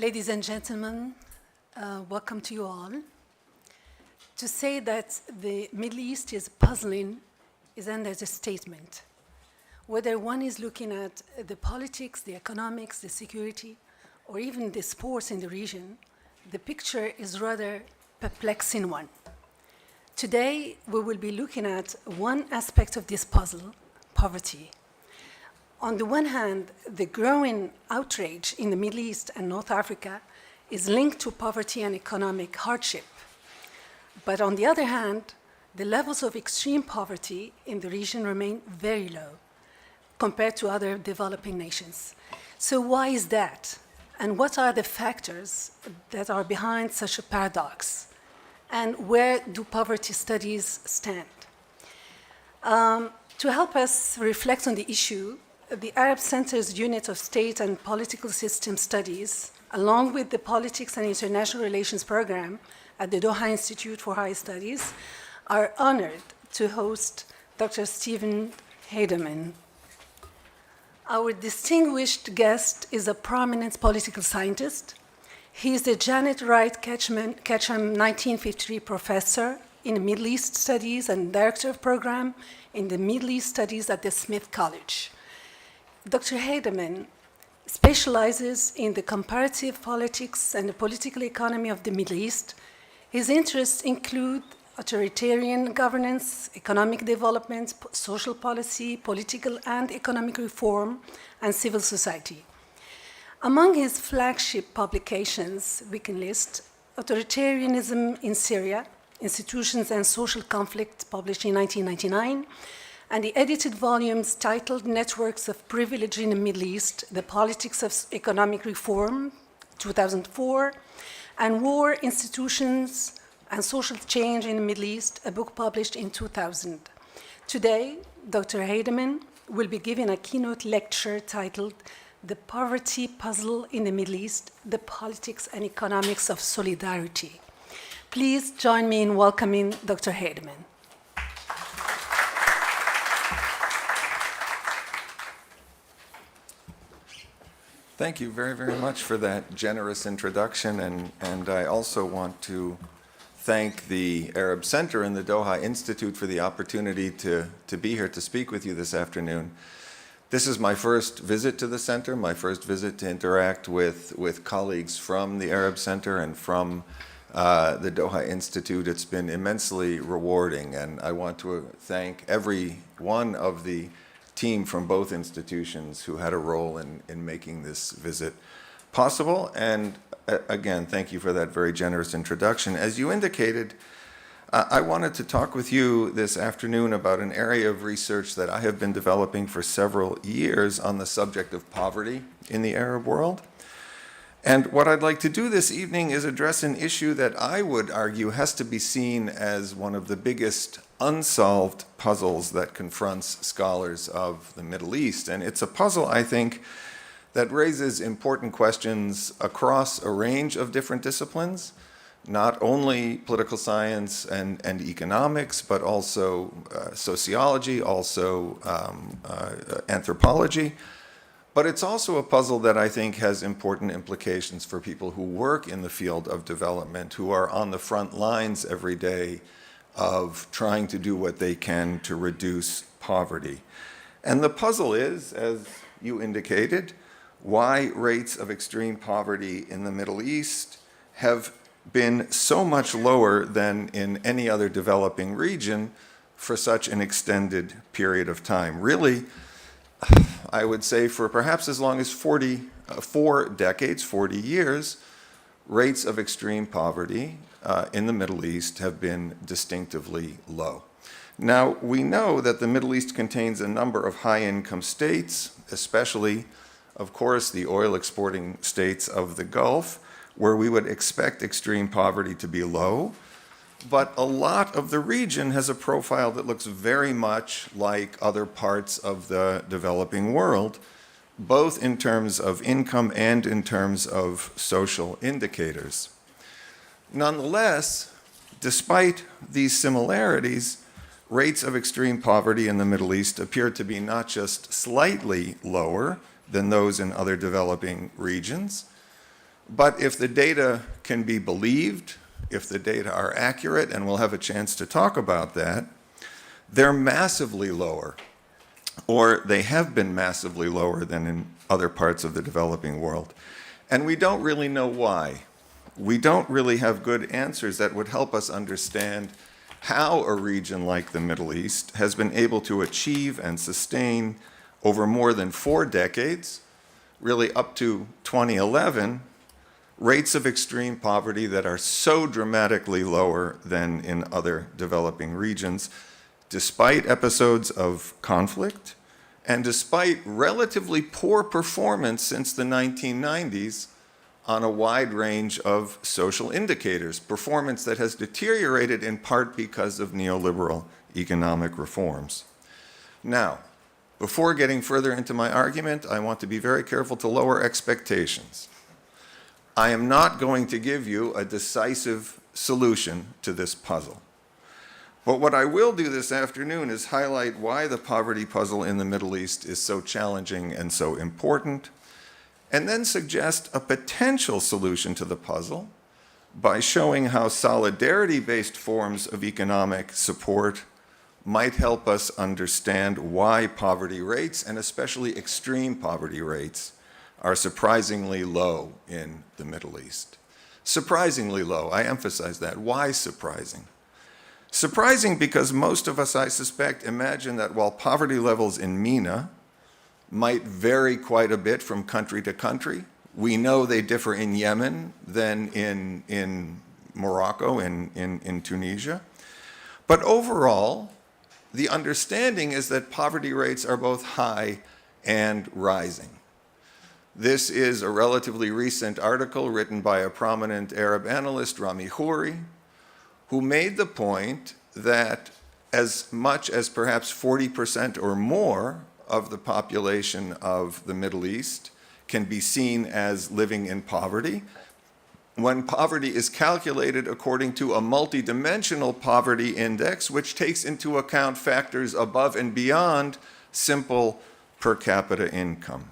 Ladies and gentlemen, welcome to you all. To say that the Middle East is puzzling is an understatement. Whether one is looking at the politics, the economics, the security, or even the sports in the region, the picture is rather perplexing one. Today, we will be looking at one aspect of this puzzle, poverty. On the one hand, the growing outrage in the Middle East and North Africa is linked to poverty and economic hardship. But on the other hand, the levels of extreme poverty in the region remain very low compared to other developing nations. So why is that? And what are the factors that are behind such a paradox? And where do poverty studies stand? To help us reflect on the issue, the Arab Center's Unit of State and Political System Studies, along with the Politics and International Relations Program at the Doha Institute for High Studies, are honored to host Dr. Stephen Heydemann. Our distinguished guest is a prominent political scientist. He is the Janet Wright Ketchum 1953 Professor in Middle East Studies and Director of Program in the Middle East Studies at the Smith College. Dr. Heydemann specializes in the comparative politics and the political economy of the Middle East. His interests include authoritarian governance, economic development, social policy, political and economic reform, and civil society. Among his flagship publications, we can list Authoritarianism in Syria, Institutions and Social Conflict, published in 1999, and the edited volumes titled Networks of Privilege in the Middle East, The Politics of Economic Reform, 2004, and War, Institutions, and Social Change in the Middle East, a book published in 2000. Today, Dr. Heydemann will be giving a keynote lecture titled The Poverty Puzzle in the Middle East, The Politics and Economics of Solidarity. Please join me in welcoming Dr. Heydemann. Thank you very, very much for that generous introduction, and I also want to thank the Arab Center and the Doha Institute for the opportunity to be here to speak with you this afternoon. This is my first visit to the center, my first visit to interact with colleagues from the Arab Center and from the Doha Institute. It's been immensely rewarding, and I want to thank every one of the team from both institutions who had a role in making this visit possible. And again, thank you for that very generous introduction. As you indicated, I wanted to talk with you this afternoon about an area of research that I have been developing for several years on the subject of poverty in the Arab world. And what I'd like to do this evening is address an issue that I would argue has to be seen as one of the biggest unsolved puzzles that confronts scholars of the Middle East. And it's a puzzle, I think, that raises important questions across a range of different disciplines, not only political science and economics, but also sociology, also anthropology. But it's also a puzzle that I think has important implications for people who work in the field of development, who are on the front lines every day of trying to do what they can to reduce poverty. And the puzzle is, as you indicated, why rates of extreme poverty in the Middle East have been so much lower than in any other developing region for such an extended period of time. Really, I would say for perhaps as long as 4 decades, 40 years, rates of extreme poverty in the Middle East have been distinctively low. Now, we know that the Middle East contains a number of high-income states, especially, of course, the oil-exporting states of the Gulf, where we would expect extreme poverty to be low. But a lot of the region has a profile that looks very much like other parts of the developing world, both in terms of income and in terms of social indicators. Nonetheless, despite these similarities, rates of extreme poverty in the Middle East appear to be not just slightly lower than those in other developing regions, But if the data can be believed, if the data are accurate, and we'll have a chance to talk about that, they're massively lower, or they have been massively lower than in other parts of the developing world. And we don't really know why. We don't really have good answers that would help us understand how a region like the Middle East has been able to achieve and sustain over more than 4 decades, really up to 2011, rates of extreme poverty that are so dramatically lower than in other developing regions, despite episodes of conflict and despite relatively poor performance since the 1990s on a wide range of social indicators, performance that has deteriorated in part because of neoliberal economic reforms. Now, before getting further into my argument, I want to be very careful to lower expectations. I am not going to give you a decisive solution to this puzzle. But what I will do this afternoon is highlight why the poverty puzzle in the Middle East is so challenging and so important, and then suggest a potential solution to the puzzle by showing how solidarity-based forms of economic support might help us understand why poverty rates, and especially extreme poverty rates, are surprisingly low in the Middle East. Surprisingly low, I emphasize that. Why surprising? Surprising because most of us, I suspect, imagine that while poverty levels in Mena might vary quite a bit from country to country, we know they differ in Yemen than in Morocco, in Tunisia. But overall, the understanding is that poverty rates are both high and rising. This is a relatively recent article written by a prominent Arab analyst, Rami Khouri, who made the point that as much as perhaps 40% or more of the population of the Middle East can be seen as living in poverty, when poverty is calculated according to a multidimensional poverty index, which takes into account factors above and beyond simple per capita income.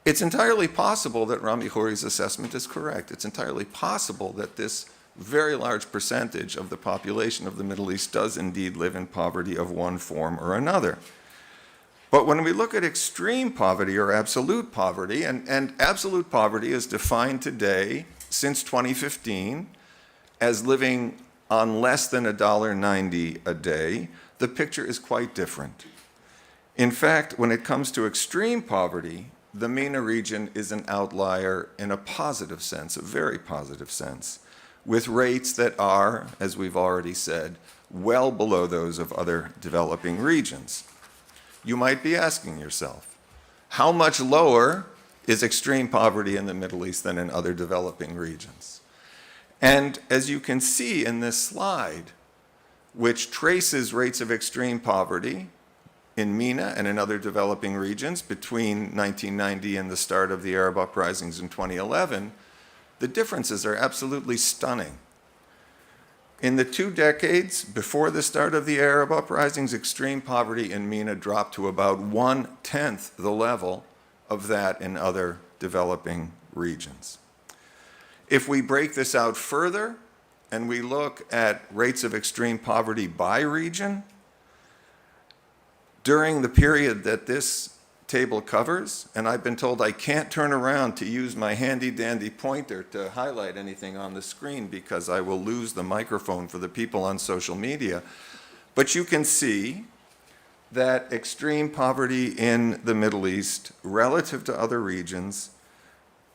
It's entirely possible that Rami Khouri's assessment is correct. It's entirely possible that this very large percentage of the population of the Middle East does indeed live in poverty of one form or another. But when we look at extreme poverty or absolute poverty, and absolute poverty is defined today, since 2015, as living on less than $1.90 a day, the picture is quite different. In fact, when it comes to extreme poverty, the MENA region is an outlier in a positive sense, a very positive sense, with rates that are, as we've already said, well below those of other developing regions. You might be asking yourself, how much lower is extreme poverty in the Middle East than in other developing regions? And as you can see in this slide, which traces rates of extreme poverty in MENA and in other developing regions between 1990 and the start of the Arab uprisings in 2011, the differences are absolutely stunning. In the 2 decades before the start of the Arab uprisings, extreme poverty in MENA dropped to about 1/10 the level of that in other developing regions. If we break this out further and we look at rates of extreme poverty by region, during the period that this table covers, and I've been told I can't turn around to use my handy-dandy pointer to highlight anything on the screen because I will lose the microphone for the people on social media, but you can see that extreme poverty in the Middle East relative to other regions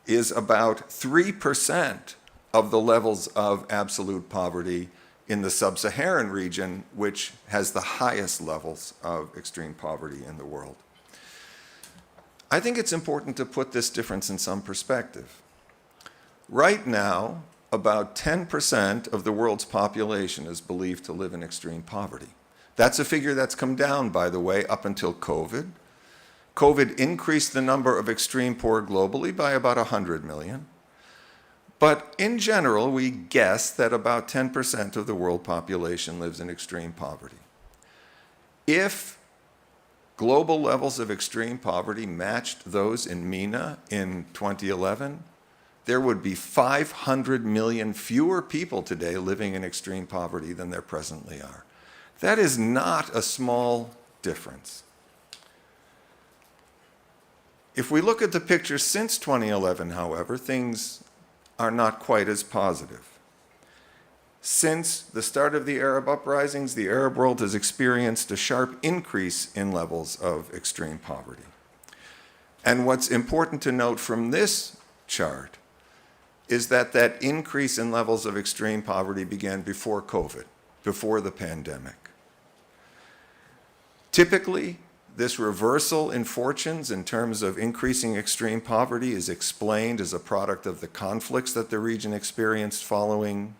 is about 3% of the levels of absolute poverty in the Sub-Saharan region, which has the highest levels of extreme poverty in the world. I think it's important to put this difference in some perspective. Right now, about 10% of the world's population is believed to live in extreme poverty. That's a figure that's come down, by the way, up until COVID. COVID increased the number of extreme poor globally by about 100 million. But in general, we guess that about 10% of the world population lives in extreme poverty. If global levels of extreme poverty matched those in MENA in 2011, there would be 500 million fewer people today living in extreme poverty than there presently are. That is not a small difference. If we look at the picture since 2011, however, things are not quite as positive. Since the start of the Arab uprisings, the Arab world has experienced a sharp increase in levels of extreme poverty. And what's important to note from this chart is that that increase in levels of extreme poverty began before COVID, before the pandemic. Typically, this reversal in fortunes in terms of increasing extreme poverty is explained as a product of the conflicts that the region experienced following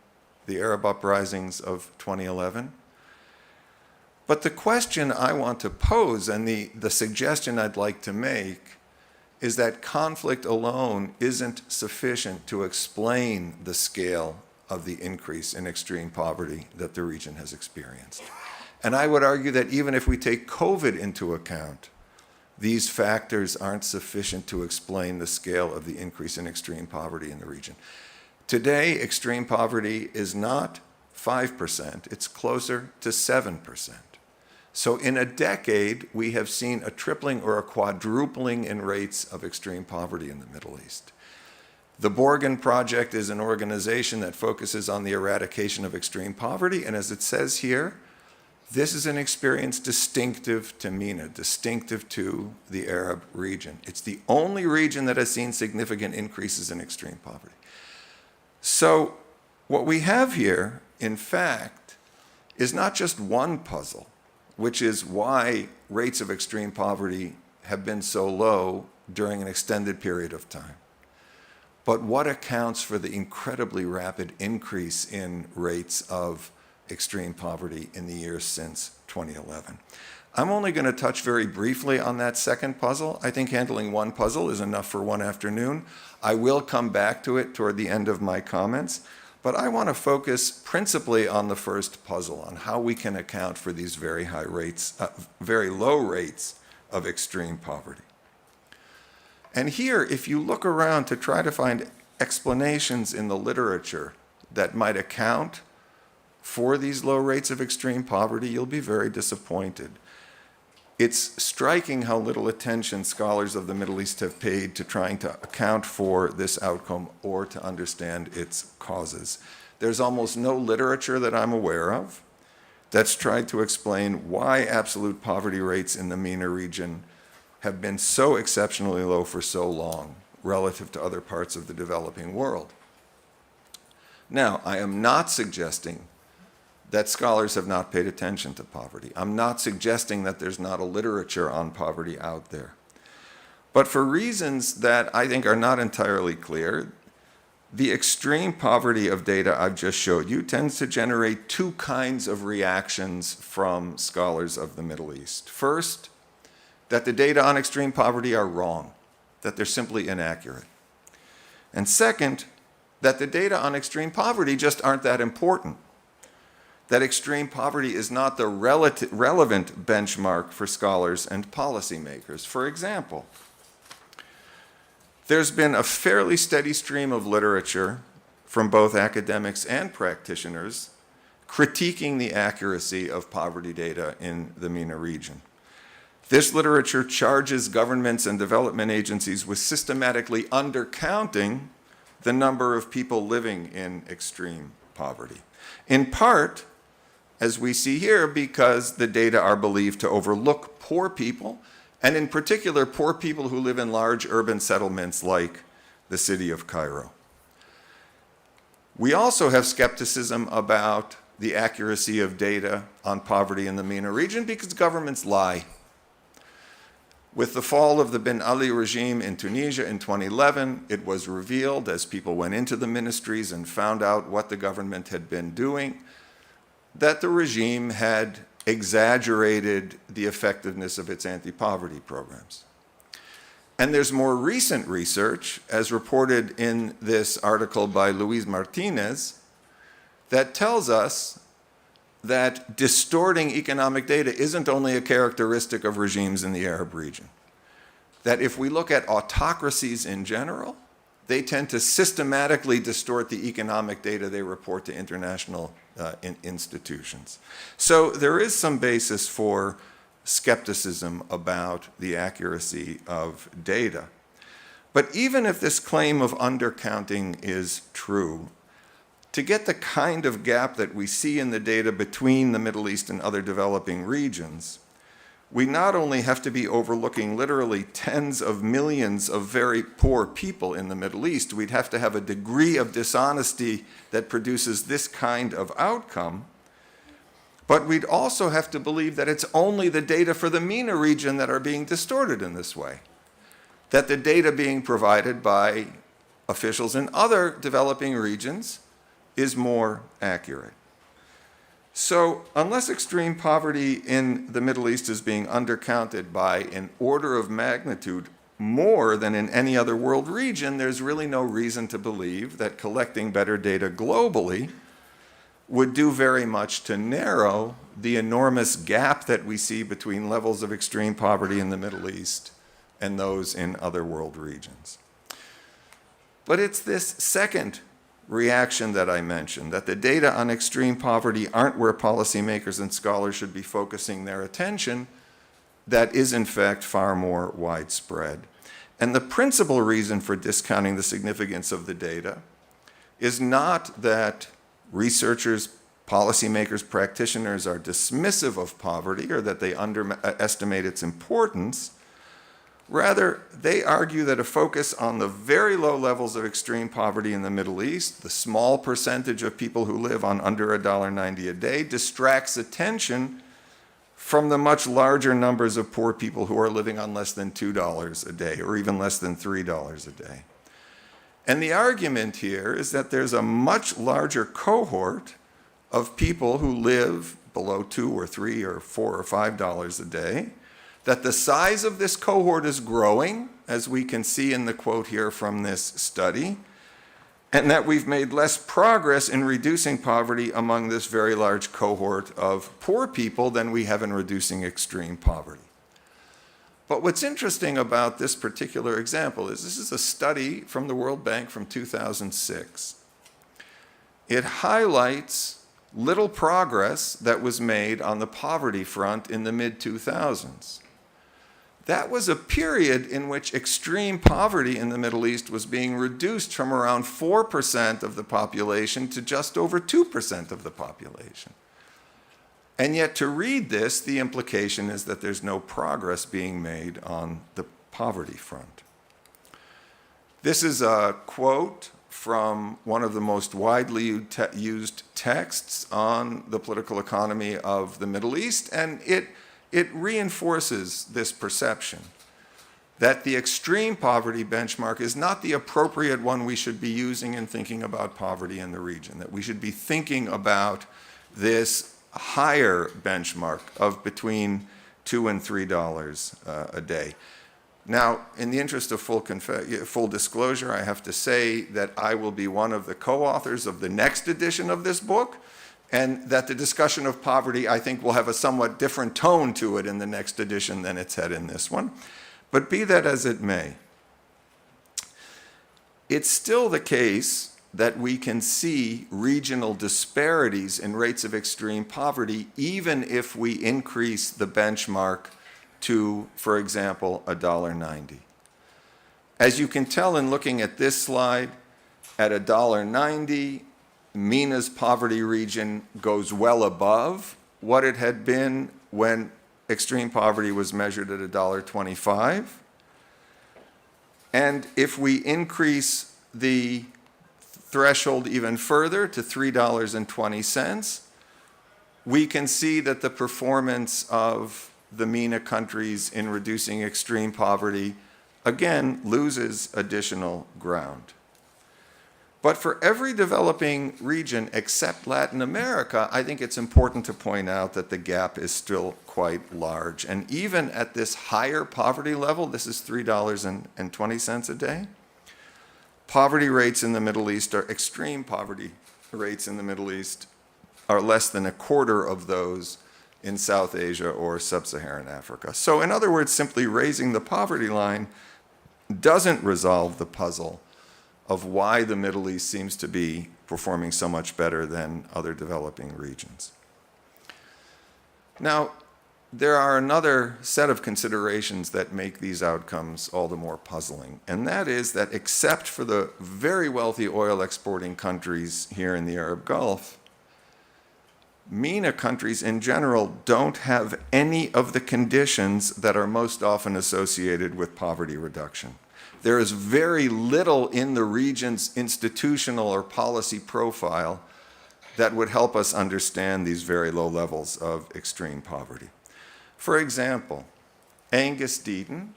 the Arab uprisings of 2011. But the question I want to pose, and the suggestion I'd like to make, is that conflict alone isn't sufficient to explain the scale of the increase in extreme poverty that the region has experienced. And I would argue that even if we take COVID into account, these factors aren't sufficient to explain the scale of the increase in extreme poverty in the region. Today, extreme poverty is not 5%, it's closer to 7%. So in a decade, we have seen a tripling or a quadrupling in rates of extreme poverty in the Middle East. The Borgen Project is an organization that focuses on the eradication of extreme poverty, and as it says here, this is an experience distinctive to Mena, distinctive to the Arab region. It's the only region that has seen significant increases in extreme poverty. So what we have here, in fact, is not just one puzzle, which is why rates of extreme poverty have been so low during an extended period of time. But what accounts for the incredibly rapid increase in rates of extreme poverty in the years since 2011? I'm only going to touch very briefly on that second puzzle. I think handling one puzzle is enough for one afternoon. I will come back to it toward the end of my comments, but I want to focus principally on the first puzzle, on how we can account for these very high rates, very low rates of extreme poverty. And here, if you look around to try to find explanations in the literature that might account for these low rates of extreme poverty, you'll be very disappointed. It's striking how little attention scholars of the Middle East have paid to trying to account for this outcome or to understand its causes. There's almost no literature that I'm aware of that's tried to explain why absolute poverty rates in the MENA region have been so exceptionally low for so long relative to other parts of the developing world. Now, I am not suggesting that scholars have not paid attention to poverty. I'm not suggesting that there's not a literature on poverty out there. But for reasons that I think are not entirely clear, the extreme poverty of data I've just showed you tends to generate two kinds of reactions from scholars of the Middle East. First, that the data on extreme poverty are wrong, that they're simply inaccurate. And second, that the data on extreme poverty just aren't that important, that extreme poverty is not the relevant benchmark for scholars and policymakers. For example, there's been a fairly steady stream of literature from both academics and practitioners critiquing the accuracy of poverty data in the MENA region. This literature charges governments and development agencies with systematically undercounting the number of people living in extreme poverty. In part, as we see here, because the data are believed to overlook poor people, and in particular, poor people who live in large urban settlements like the city of Cairo. We also have skepticism about the accuracy of data on poverty in the MENA region because governments lie. With the fall of the Ben Ali regime in Tunisia in 2011, it was revealed as people went into the ministries and found out what the government had been doing, that the regime had exaggerated the effectiveness of its anti-poverty programs. And there's more recent research, as reported in this article by Luis Martinez, that tells us that distorting economic data isn't only a characteristic of regimes in the Arab region. That if we look at autocracies in general, they tend to systematically distort the economic data they report to international institutions. So there is some basis for skepticism about the accuracy of data. But even if this claim of undercounting is true, to get the kind of gap that we see in the data between the Middle East and other developing regions, we not only have to be overlooking literally tens of millions of very poor people in the Middle East, we'd have to have a degree of dishonesty that produces this kind of outcome, but we'd also have to believe that it's only the data for the MENA region that are being distorted in this way, that the data being provided by officials in other developing regions is more accurate. So unless extreme poverty in the Middle East is being undercounted by an order of magnitude more than in any other world region, there's really no reason to believe that collecting better data globally would do very much to narrow the enormous gap that we see between levels of extreme poverty in the Middle East and those in other world regions. But it's this second reaction that I mentioned, that the data on extreme poverty aren't where policymakers and scholars should be focusing their attention, that is in fact far more widespread. And the principal reason for discounting the significance of the data is not that researchers, policymakers, practitioners are dismissive of poverty or that they underestimate its importance. Rather, they argue that a focus on the very low levels of extreme poverty in the Middle East, the small percentage of people who live on under $1.90 a day, distracts attention from the much larger numbers of poor people who are living on less than $2 a day or even less than $3 a day. And the argument here is that there's a much larger cohort of people who live below $2 or $3 or $4 or $5 a day, that the size of this cohort is growing, as we can see in the quote here from this study, and that we've made less progress in reducing poverty among this very large cohort of poor people than we have in reducing extreme poverty. But what's interesting about this particular example is this is a study from the World Bank from 2006. It highlights little progress that was made on the poverty front in the mid-2000s. That was a period in which extreme poverty in the Middle East was being reduced from around 4% of the population to just over 2% of the population. And yet to read this, the implication is that there's no progress being made on the poverty front. This is a quote from one of the most widely used texts on the political economy of the Middle East, and it reinforces this perception that the extreme poverty benchmark is not the appropriate one we should be using in thinking about poverty in the region, that we should be thinking about this higher benchmark of between $2 and $3 a day. Now, in the interest of full disclosure, I have to say that I will be one of the co-authors of the next edition of this book, and that the discussion of poverty, I think, will have a somewhat different tone to it in the next edition than it's had in this one. But be that as it may, it's still the case that we can see regional disparities in rates of extreme poverty even if we increase the benchmark to, for example, $1.90. As you can tell in looking at this slide, at $1.90, Mena's poverty region goes well above what it had been when extreme poverty was measured at $1.25. And if we increase the threshold even further to $3.20, we can see that the performance of the MENA countries in reducing extreme poverty again loses additional ground. But for every developing region except Latin America, I think it's important to point out that the gap is still quite large. And even at this higher poverty level, this is $3.20 a day, poverty rates in the Middle East are extreme poverty rates in the Middle East are less than a quarter of those in South Asia or Sub-Saharan Africa. So in other words, simply raising the poverty line doesn't resolve the puzzle of why the Middle East seems to be performing so much better than other developing regions. Now, there are another set of considerations that make these outcomes all the more puzzling, and that is that except for the very wealthy oil exporting countries here in the Arab Gulf, MENA countries in general don't have any of the conditions that are most often associated with poverty reduction. There is very little in the region's institutional or policy profile that would help us understand these very low levels of extreme poverty. For example, Angus Deaton,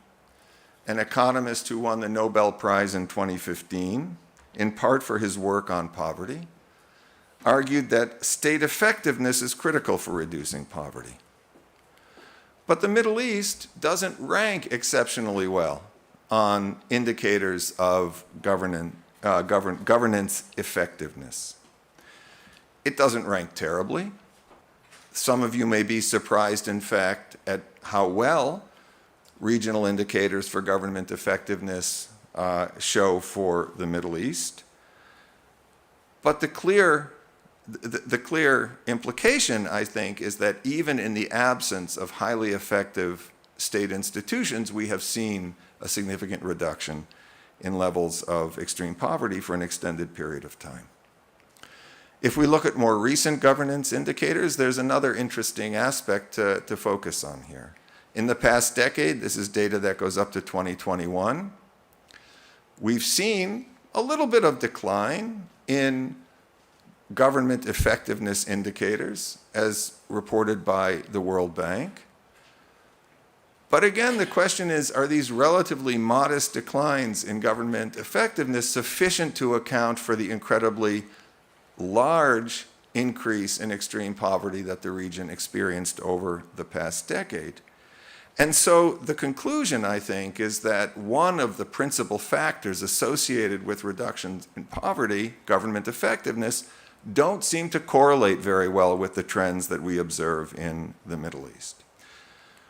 an economist who won the Nobel Prize in 2015, in part for his work on poverty, argued that state effectiveness is critical for reducing poverty. But the Middle East doesn't rank exceptionally well on indicators of governance effectiveness. It doesn't rank terribly. Some of you may be surprised, in fact, at how well regional indicators for government effectiveness show for the Middle East. But the clear implication, I think, is that even in the absence of highly effective state institutions, we have seen a significant reduction in levels of extreme poverty for an extended period of time. If we look at more recent governance indicators, there's another interesting aspect to focus on here. In the past decade, this is data that goes up to 2021, we've seen a little bit of decline in government effectiveness indicators as reported by the World Bank. But again, the question is, are these relatively modest declines in government effectiveness sufficient to account for the incredibly large increase in extreme poverty that the region experienced over the past decade? And so the conclusion, I think, is that one of the principal factors associated with reductions in poverty, government effectiveness, don't seem to correlate very well with the trends that we observe in the Middle East.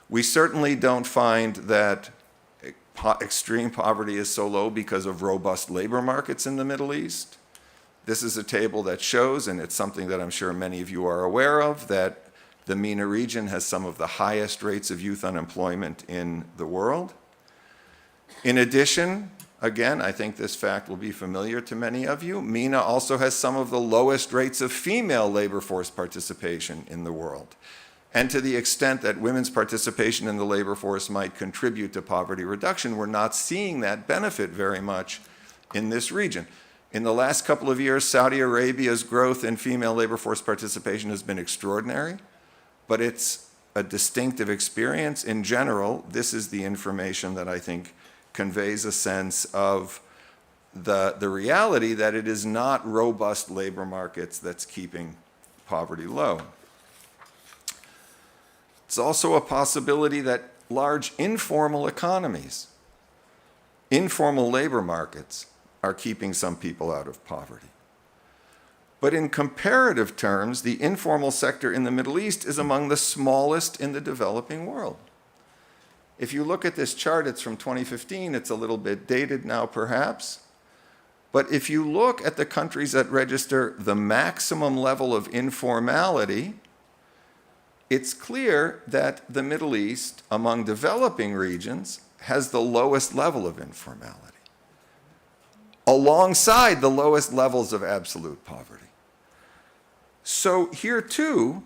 We certainly don't find that extreme poverty is so low because of robust labor markets in the Middle East. This is a table that shows, and it's something that I'm sure many of you are aware of, that the MENA region has some of the highest rates of youth unemployment in the world. In addition, again, I think this fact will be familiar to many of you, MENA also has some of the lowest rates of female labor force participation in the world. And to the extent that women's participation in the labor force might contribute to poverty reduction, we're not seeing that benefit very much in this region. In the last couple of years, Saudi Arabia's growth in female labor force participation has been extraordinary, but it's a distinctive experience. In general, this is the information that I think conveys a sense of the reality that it is not robust labor markets that's keeping poverty low. It's also a possibility that large informal economies, informal labor markets, are keeping some people out of poverty. But in comparative terms, the informal sector in the Middle East is among the smallest in the developing world. If you look at this chart, it's from 2015, it's a little bit dated now perhaps, but if you look at the countries that register the maximum level of informality, it's clear that the Middle East, among developing regions, has the lowest level of informality, alongside the lowest levels of absolute poverty. So here too,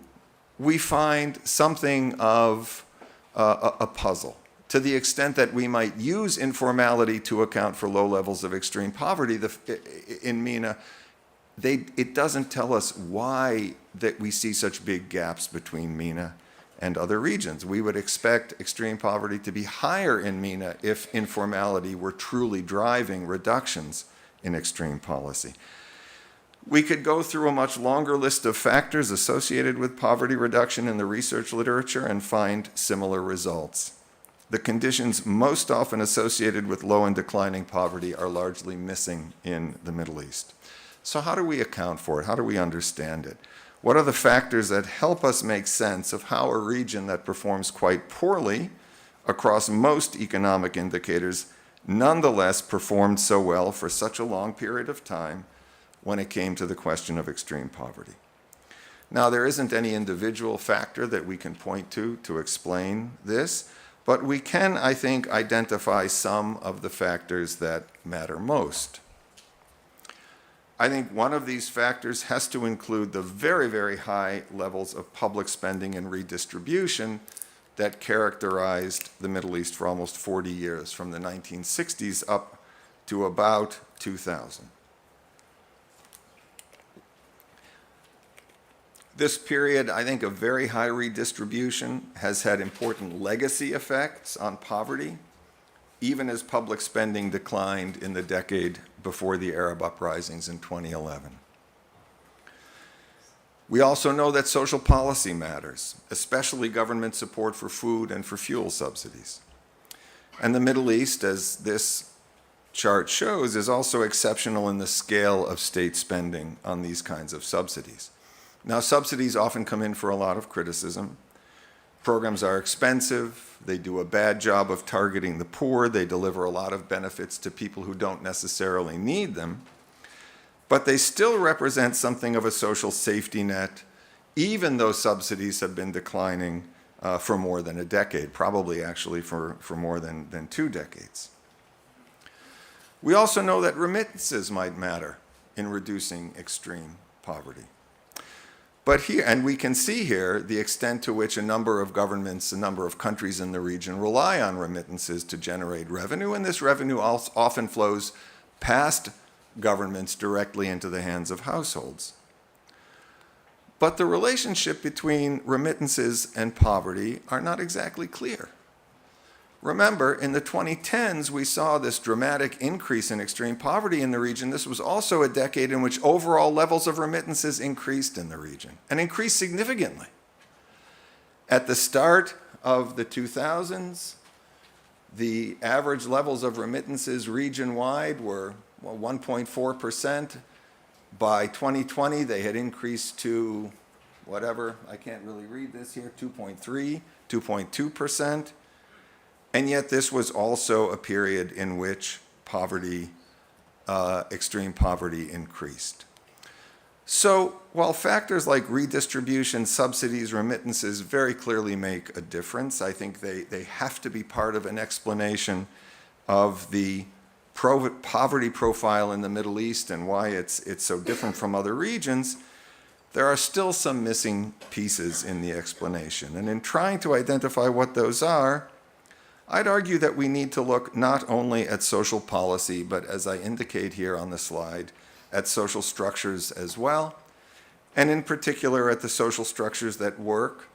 we find something of a puzzle. To the extent that we might use informality to account for low levels of extreme poverty in MENA, it doesn't tell us why that we see such big gaps between MENA and other regions. We would expect extreme poverty to be higher in MENA if informality were truly driving reductions in extreme policy. We could go through a much longer list of factors associated with poverty reduction in the research literature and find similar results. The conditions most often associated with low and declining poverty are largely missing in the Middle East. So how do we account for it? How do we understand it? What are the factors that help us make sense of how a region that performs quite poorly across most economic indicators nonetheless performed so well for such a long period of time when it came to the question of extreme poverty. Now, there isn't any individual factor that we can point to explain this, but we can, I think, identify some of the factors that matter most. I think one of these factors has to include the very, very high levels of public spending and redistribution that characterized the Middle East for almost 40 years, from the 1960s up to about 2000. This period, I think, of very high redistribution has had important legacy effects on poverty, even as public spending declined in the decade before the Arab uprisings in 2011. We also know that social policy matters, especially government support for food and for fuel subsidies. And the Middle East, as this chart shows, is also exceptional in the scale of state spending on these kinds of subsidies. Now, subsidies often come in for a lot of criticism. Programs are expensive, they do a bad job of targeting the poor, they deliver a lot of benefits to people who don't necessarily need them, but they still represent something of a social safety net, even though subsidies have been declining for more than a decade, probably actually for more than 2 decades. We also know that remittances might matter in reducing extreme poverty. But here, and we can see here the extent to which a number of governments, a number of countries in the region rely on remittances to generate revenue, and this revenue often flows past governments directly into the hands of households. But the relationship between remittances and poverty are not exactly clear. Remember, in the 2010s, we saw this dramatic increase in extreme poverty in the region. This was also a decade in which overall levels of remittances increased in the region, and increased significantly. At the start of the 2000s, the average levels of remittances region-wide were 1.4%. By 2020, they had increased to whatever, I can't really read this here, 2.3, 2.2%. And yet this was also a period in which poverty, extreme poverty increased. So while factors like redistribution, subsidies, remittances very clearly make a difference, I think they have to be part of an explanation of the poverty profile in the Middle East and why it's so different from other regions. There are still some missing pieces in the explanation. And in trying to identify what those are, I'd argue that we need to look not only at social policy, but as I indicate here on the slide, at social structures as well, and in particular at the social structures that work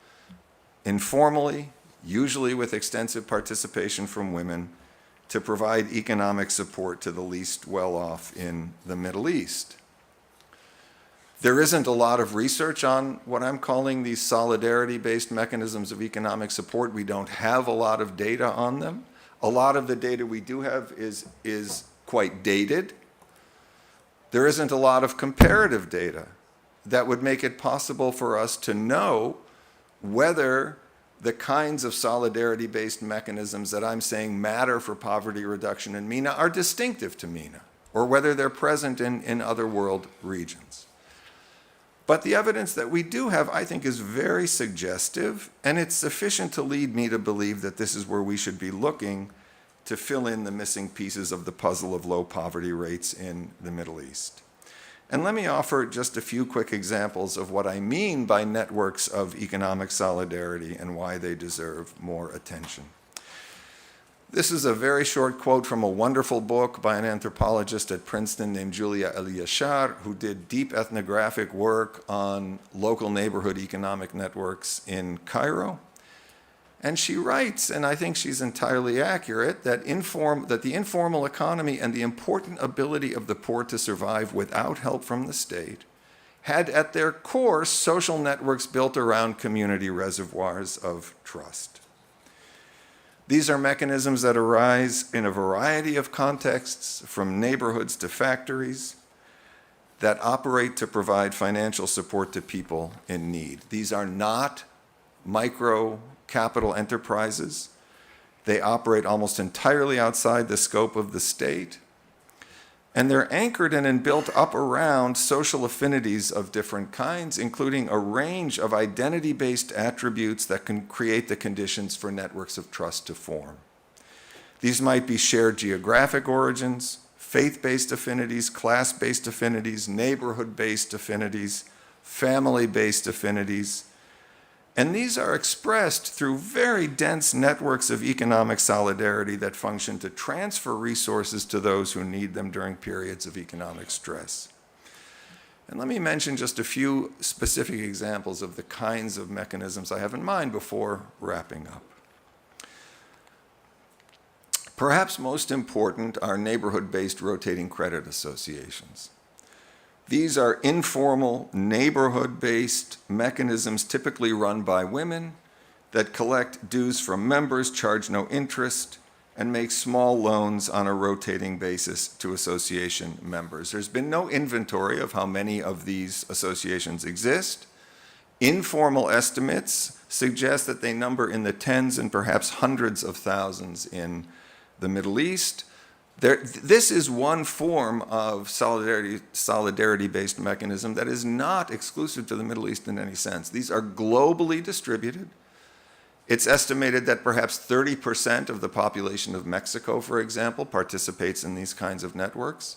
informally, usually with extensive participation from women, to provide economic support to the least well-off in the Middle East. There isn't a lot of research on what I'm calling these solidarity-based mechanisms of economic support. We don't have a lot of data on them. A lot of the data we do have is quite dated. There isn't a lot of comparative data that would make it possible for us to know whether the kinds of solidarity-based mechanisms that I'm saying matter for poverty reduction in MENA are distinctive to MENA, or whether they're present in other world regions. But the evidence that we do have, I think, is very suggestive, and it's sufficient to lead me to believe that this is where we should be looking to fill in the missing pieces of the puzzle of low poverty rates in the Middle East. And let me offer just a few quick examples of what I mean by networks of economic solidarity and why they deserve more attention. This is a very short quote from a wonderful book by an anthropologist at Princeton named Julia El-Yashar, who did deep ethnographic work on local neighborhood economic networks in Cairo. And she writes, and I think she's entirely accurate, that the informal economy and the important ability of the poor to survive without help from the state had at their core social networks built around community reservoirs of trust. These are mechanisms that arise in a variety of contexts, from neighborhoods to factories, that operate to provide financial support to people in need. These are not micro capital enterprises. They operate almost entirely outside the scope of the state. And they're anchored in and built up around social affinities of different kinds, including a range of identity-based attributes that can create the conditions for networks of trust to form. These might be shared geographic origins, faith-based affinities, class-based affinities, neighborhood-based affinities, family-based affinities. And these are expressed through very dense networks of economic solidarity that function to transfer resources to those who need them during periods of economic stress. And let me mention just a few specific examples of the kinds of mechanisms I have in mind before wrapping up. Perhaps most important are neighborhood-based rotating credit associations. These are informal, neighborhood-based mechanisms typically run by women that collect dues from members, charge no interest, and make small loans on a rotating basis to association members. There's been no inventory of how many of these associations exist. Informal estimates suggest that they number in the tens and perhaps hundreds of thousands in the Middle East. This is one form of solidarity-based mechanism that is not exclusive to the Middle East in any sense. These are globally distributed. It's estimated that perhaps 30% of the population of Mexico, for example, participates in these kinds of networks.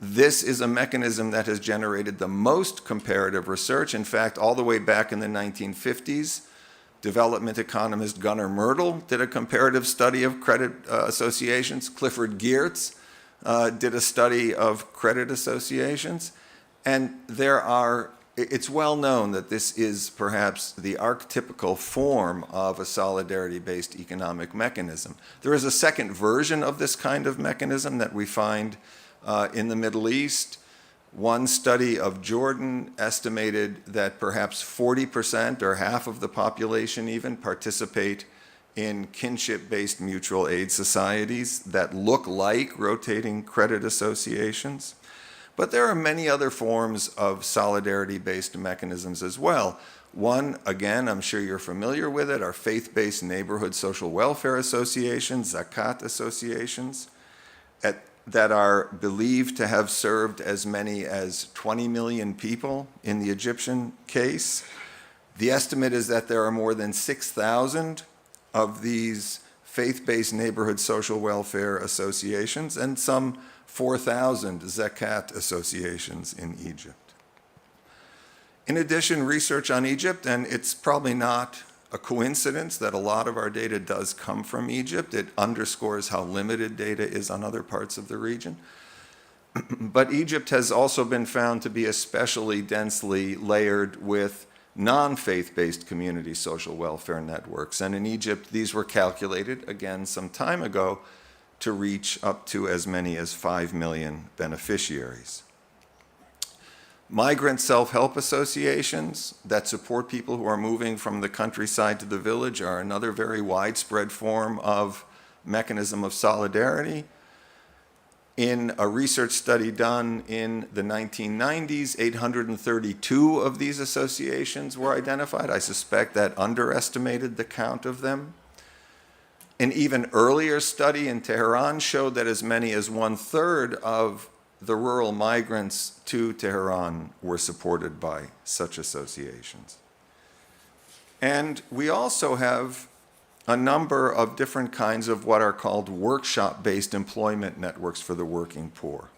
This is a mechanism that has generated the most comparative research. In fact, all the way back in the 1950s, development economist Gunnar Myrdal did a comparative study of credit associations. Clifford Geertz did a study of credit associations. And it's well known that this is perhaps the archetypical form of a solidarity-based economic mechanism. There is a second version of this kind of mechanism that we find in the Middle East. One study of Jordan estimated that perhaps 40% or half of the population even participate in kinship-based mutual aid societies that look like rotating credit associations. But there are many other forms of solidarity-based mechanisms as well. One, again, I'm sure you're familiar with it, are faith-based neighborhood social welfare associations, zakat associations, that are believed to have served as many as 20 million people in the Egyptian case. The estimate is that there are more than 6,000 of these faith-based neighborhood social welfare associations and some 4,000 zakat associations in Egypt. In addition, research on Egypt, and it's probably not a coincidence that a lot of our data does come from Egypt. It underscores how limited data is on other parts of the region. But Egypt has also been found to be especially densely layered with non-faith-based community social welfare networks. And in Egypt, these were calculated, again, some time ago, to reach up to as many as 5 million beneficiaries. Migrant self-help associations that support people who are moving from the countryside to the village are another very widespread form of mechanism of solidarity. In a research study done in the 1990s, 832 of these associations were identified. I suspect that underestimated the count of them. An even earlier study in Tehran showed that as many as 1/3 of the rural migrants to Tehran were supported by such associations. And we also have a number of different kinds of what are called workshop-based employment networks for the working poor.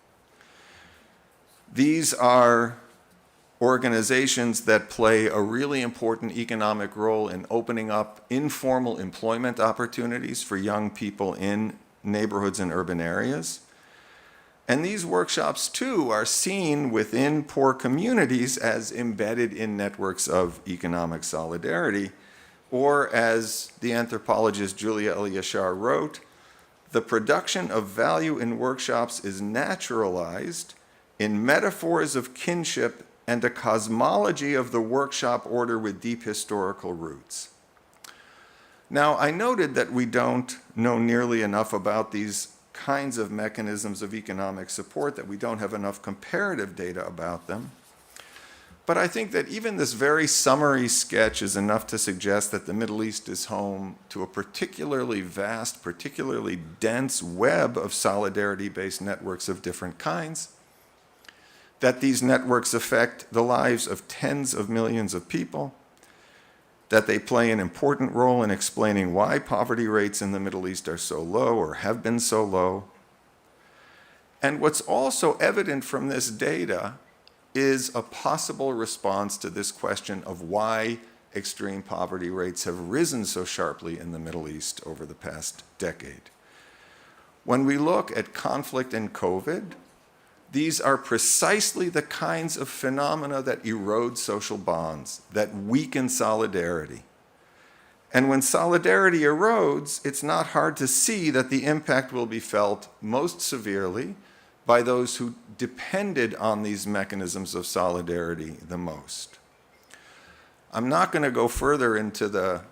These are organizations that play a really important economic role in opening up informal employment opportunities for young people in neighborhoods and urban areas. And these workshops, too, are seen within poor communities as embedded in networks of economic solidarity, or as the anthropologist Julia Eliashar wrote, the production of value in workshops is naturalized in metaphors of kinship and a cosmology of the workshop order with deep historical roots. Now, I noted that we don't know nearly enough about these kinds of mechanisms of economic support, that we don't have enough comparative data about them. But I think that even this very summary sketch is enough to suggest that the Middle East is home to a particularly vast, particularly dense web of solidarity-based networks of different kinds, that these networks affect the lives of tens of millions of people, that they play an important role in explaining why poverty rates in the Middle East are so low or have been so low. And what's also evident from this data is a possible response to this question of why extreme poverty rates have risen so sharply in the Middle East over the past decade. When we look at conflict and COVID, these are precisely the kinds of phenomena that erode social bonds, that weaken solidarity. And when solidarity erodes, it's not hard to see that the impact will be felt most severely by those who depended on these mechanisms of solidarity the most. I'm not going to go further into the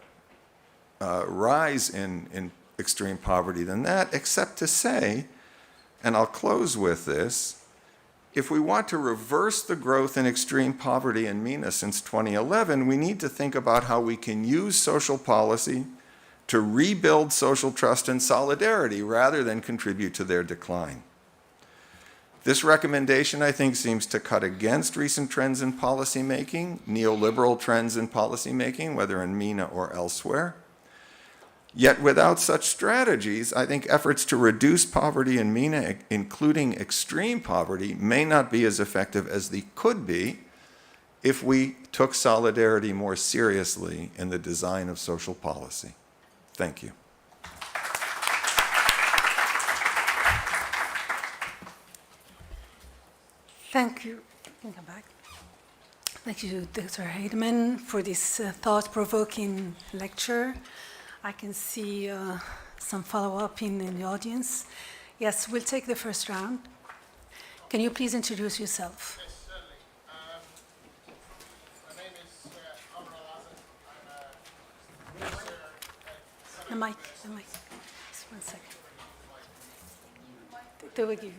rise in extreme poverty than that, except to say, and I'll close with this, if we want to reverse the growth in extreme poverty in Mena since 2011, we need to think about how we can use social policy to rebuild social trust and solidarity rather than contribute to their decline. This recommendation, I think, seems to cut against recent trends in policymaking, neoliberal trends in policymaking, whether in Mena or elsewhere. Yet without such strategies, I think efforts to reduce poverty in Mena, including extreme poverty, may not be as effective as they could be if we took solidarity more seriously in the design of social policy. Thank you. Thank you. You can come back. Thank you, Dr. Heydemann, for this thought-provoking lecture. I can see some follow-up in the audience. Yes, we'll take the first round. Can you please introduce yourself? Yes, certainly. My name is Amr Al-Azam. I'm a professor at The mic. Just 1 second. They will give you.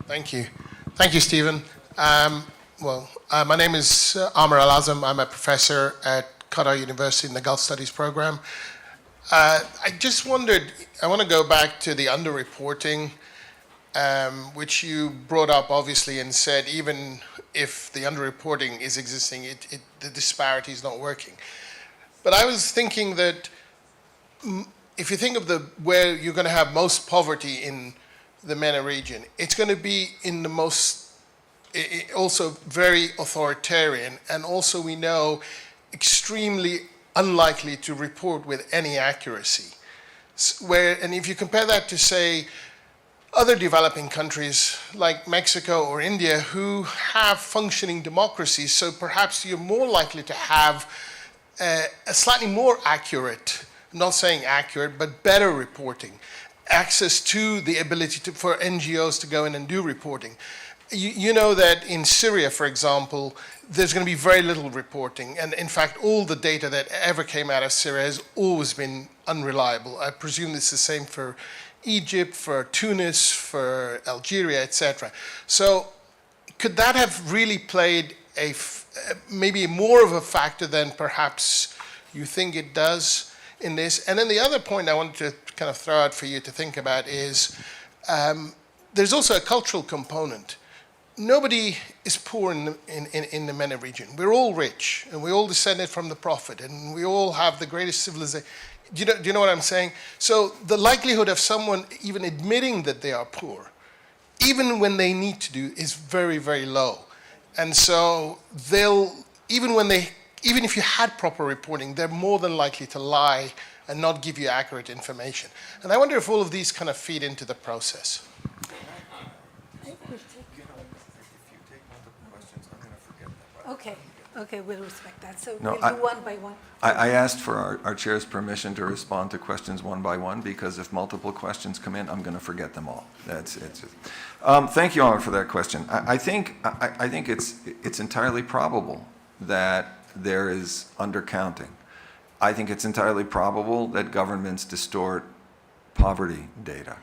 Thank you. Thank you, Stephen. My name is Amr Al-Azam. I'm a professor at Qatar University in the Gulf Studies program. I just wondered, I want to go back to the underreporting, which you brought up, obviously, and said even if the underreporting is existing, the disparity is not working. But I was thinking that if you think of where you're going to have most poverty in the MENA region, it's going to be in the most, also very authoritarian, and also we know extremely unlikely to report with any accuracy. And if you compare that to, say, other developing countries like Mexico or India who have functioning democracies, so perhaps you're more likely to have a slightly more accurate, I'm not saying accurate, but better reporting, access to the ability for NGOs to go in and do reporting. You know that in Syria, for example, there's going to be very little reporting. And in fact, all the data that ever came out of Syria has always been unreliable. I presume this is the same for Egypt, for Tunis, for Algeria, etc. So could that have really played maybe more of a factor than perhaps you think it does in this? And then the other point I wanted to kind of throw out for you to think about is there's also a cultural component. Nobody is poor in the MENA region. We're all rich, and we all descended from the Prophet, and we all have the greatest civilization. Do you know what I'm saying? So the likelihood of someone even admitting that they are poor, even when they need to do, is very, very low. And so even if you had proper reporting, they're more than likely to lie and not give you accurate information. And I wonder if all of these kind of feed into the process. Okay, we'll respect that. So No, we'll do one by one. I asked for our chair's permission to respond to questions one by one, because if multiple questions come in, I'm going to forget them all. Thank you, Amr, for that question. I think it's entirely probable that there is undercounting. I think it's entirely probable that governments distort poverty data.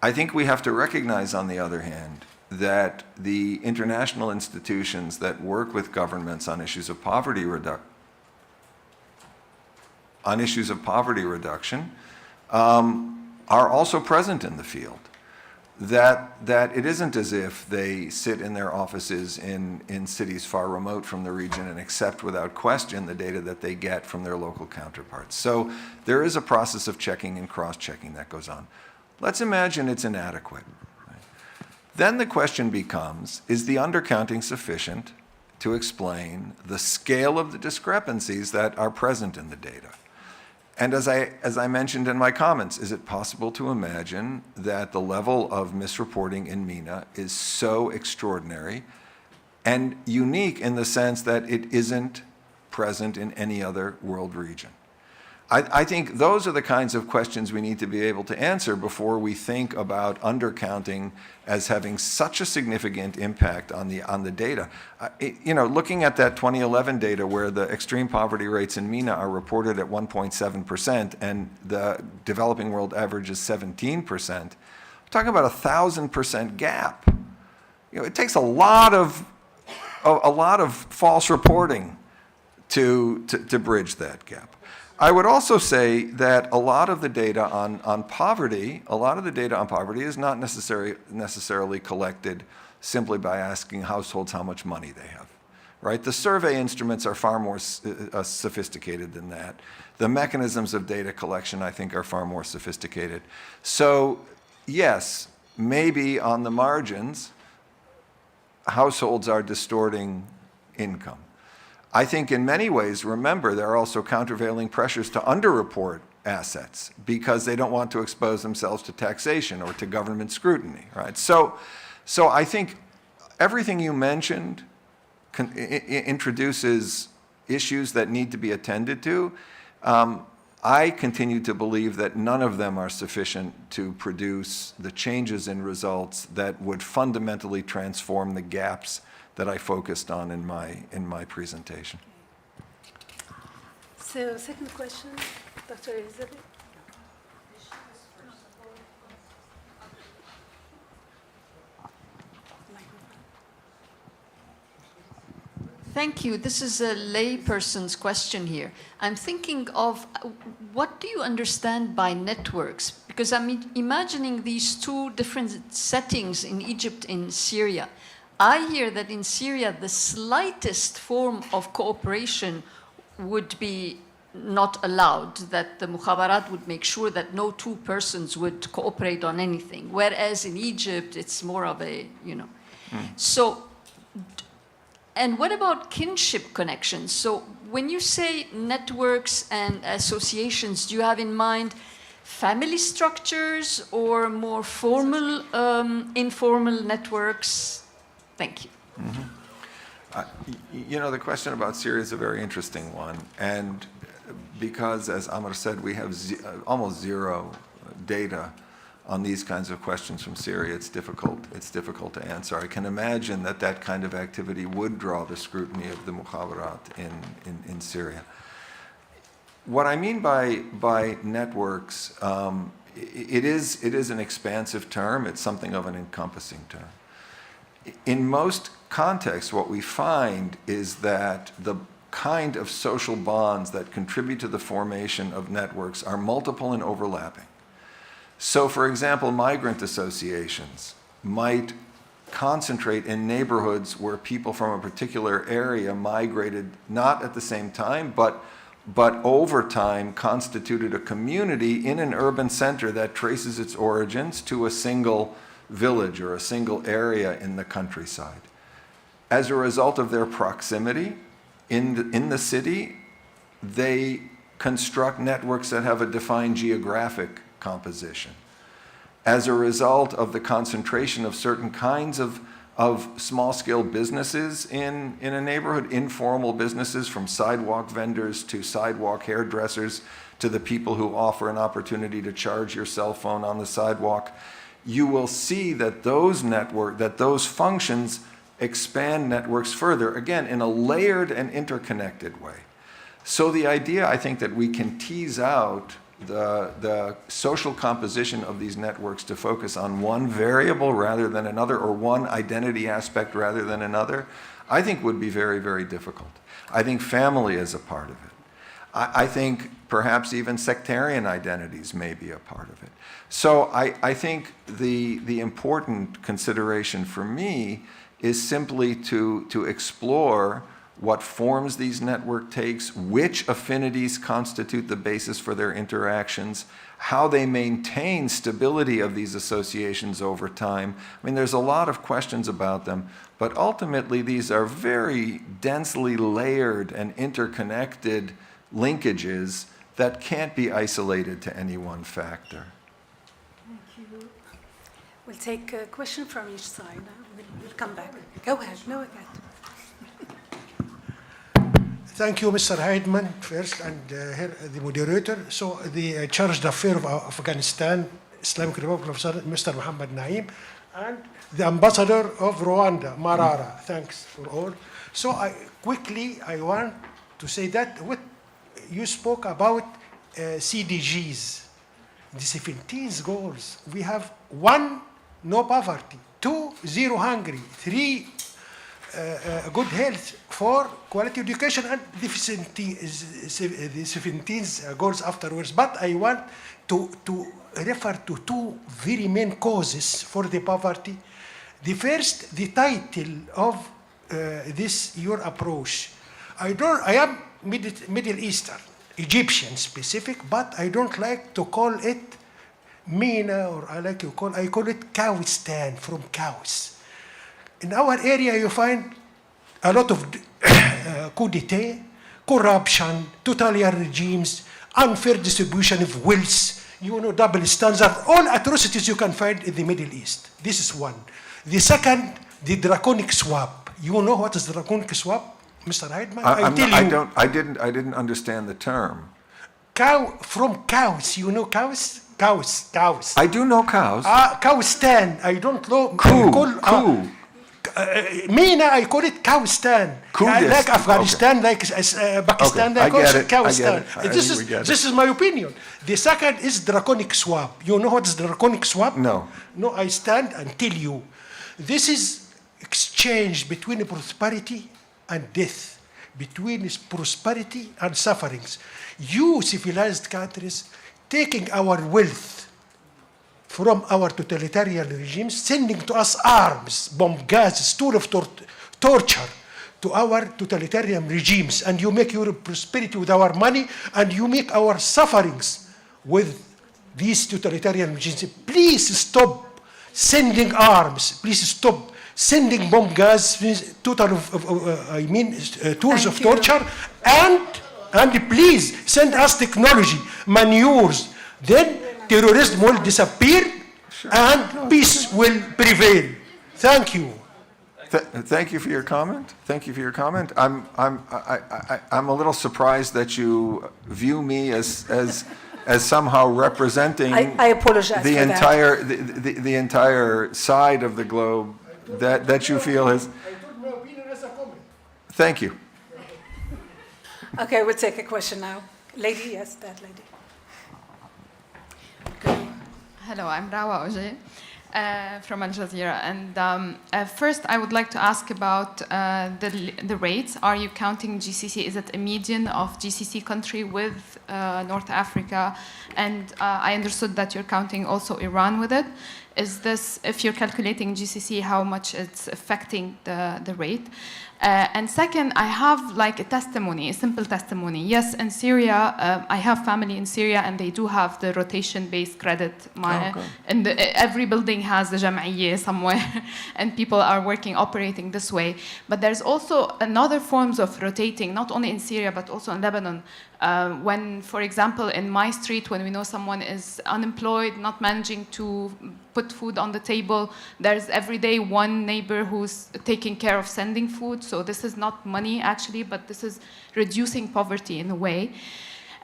I think we have to recognize, on the other hand, that the international institutions that work with governments on issues of poverty reduction are also present in the field. That it isn't as if they sit in their offices in cities far remote from the region and accept without question the data that they get from their local counterparts. So there is a process of checking and cross-checking that goes on. Let's imagine it's inadequate. Then the question becomes, is the undercounting sufficient to explain the scale of the discrepancies that are present in the data? And as I mentioned in my comments, is it possible to imagine that the level of misreporting in Mena is so extraordinary and unique in the sense that it isn't present in any other world region? I think those are the kinds of questions we need to be able to answer before we think about undercounting as having such a significant impact on the data. Looking at that 2011 data where the extreme poverty rates in Mena are reported at 1.7% and the developing world average is 17%, we're talking about 1,000% gap. It takes a lot of false reporting to bridge that gap. I would also say that a lot of the data on poverty is not necessarily collected simply by asking households how much money they have, right? The survey instruments are far more sophisticated than that. The mechanisms of data collection, I think, are far more sophisticated. So, yes, maybe on the margins, households are distorting income. I think in many ways, remember, there are also countervailing pressures to underreport assets because they don't want to expose themselves to taxation or to government scrutiny, right? So I think everything you mentioned introduces issues that need to be attended to. I continue to believe that none of them are sufficient to produce the changes in results that would fundamentally transform the gaps that I focused on in my presentation. So, second question, Dr. Elizabeth. Thank you. This is a layperson's question here. I'm thinking of what do you understand by networks? Because I'm imagining these two different settings in Egypt and Syria. I hear that in Syria, the slightest form of cooperation would be not allowed, that the mukhabarat would make sure that no two persons would cooperate on anything, whereas in Egypt, it's more of a, So, and what about kinship connections? So when you say networks and associations, do you have in mind family structures or more formal, informal networks? Thank you. The question about Syria is a very interesting one. And because, as Amr said, we have almost zero data on these kinds of questions from Syria, it's difficult to answer. I can imagine that kind of activity would draw the scrutiny of the mukhabarat in Syria. What I mean by networks, it is an expansive term. It's something of an encompassing term. In most contexts, what we find is that the kind of social bonds that contribute to the formation of networks are multiple and overlapping. So, for example, migrant associations might concentrate in neighborhoods where people from a particular area migrated not at the same time, but over time constituted a community in an urban center that traces its origins to a single village or a single area in the countryside. As a result of their proximity in the city, they construct networks that have a defined geographic composition. As a result of the concentration of certain kinds of small-scale businesses in a neighborhood, informal businesses from sidewalk vendors to sidewalk hairdressers to the people who offer an opportunity to charge your cell phone on the sidewalk, you will see that those functions expand networks further, again, in a layered and interconnected way. So the idea, I think, that we can tease out the social composition of these networks to focus on one variable rather than another, or one identity aspect rather than another, I think would be very, very difficult. I think family is a part of it. I think perhaps even sectarian identities may be a part of it. So I think the important consideration for me is simply to explore what forms these network takes, which affinities constitute the basis for their interactions, how they maintain stability of these associations over time. I mean, there's a lot of questions about them, but ultimately these are very densely layered and interconnected linkages that can't be isolated to any one factor. Thank you. We'll take a question from each side. We'll come back. Go ahead. No, go ahead. Thank you, Mr. Heydemann, first, and here, the moderator. So, the chargé d'affaires of Afghanistan, Islamic Republic of Sudan, Mr. Mohammed Naeem, and the ambassador of Rwanda, Marara. Thanks for all. So, I want to say that what you spoke about CDGs, the 17 goals. We have 1, no poverty; 2, 0 hungry; 3, good health; 4, quality education; and the 17 goals afterwards. But I want to refer to 2 very main causes for the poverty. The first, the title of this your approach. I am Middle Eastern, Egyptian specific, but I don't like to call it Mena, or I call it Cowistan, from cows. In our area, you find a lot of coup d'etat, corruption, totalitarian regimes, unfair distribution of wealth, double standard, all atrocities you can find in the Middle East. This is one. The second, the draconic swap. You know what is draconic swap, Mr. Heydemann? I didn't understand the term. Cow from cows. You know cows? Cows. I do know cows. Cowistan. I don't know. Coup. Mena, I call it Cowistan. Like Afghanistan, okay. like Pakistan, I call it Cowistan. This is my opinion. The second is draconic swap. You know what is draconic swap? No. No, I stand and tell you. This is exchange between prosperity and death, between prosperity and sufferings. You civilized countries taking our wealth from our totalitarian regimes, sending to us arms, bomb gases, tool of torture to our totalitarian regimes, and you make your prosperity with our money, and you make our sufferings with these totalitarian regimes. Please stop sending arms. Please stop sending bomb gas, tools of torture, and please send us technology, manures. Then terrorism will disappear, and peace will prevail. Thank you. Thank you for your comment. Thank you for your comment. I'm a little surprised that you view me as somehow representing I apologize the for entire the entire side of the globe that you feel is. I took my opinion as a comment. Thank you. Okay, we'll take a question now. Lady, yes, that lady. Hello, I'm Rawa Oje from Al Jazeera. And first, I would like to ask about the rates. Are you counting GCC? Is it a median of GCC country with North Africa? And I understood that you're counting also Iran with it. Is this, if you're calculating GCC, how much it's affecting the rate? And second, I have like a testimony, a simple testimony. Yes, in Syria, I have family in Syria, and they do have the rotation-based credit. And every building has the jam'iyya somewhere, and people are operating this way. But there's also another forms of rotating, not only in Syria, but also in Lebanon. When, for example, in my street, when we know someone is unemployed, not managing to put food on the table, there's every day one neighbor who's taking care of sending food. So this is not money, actually, but this is reducing poverty in a way.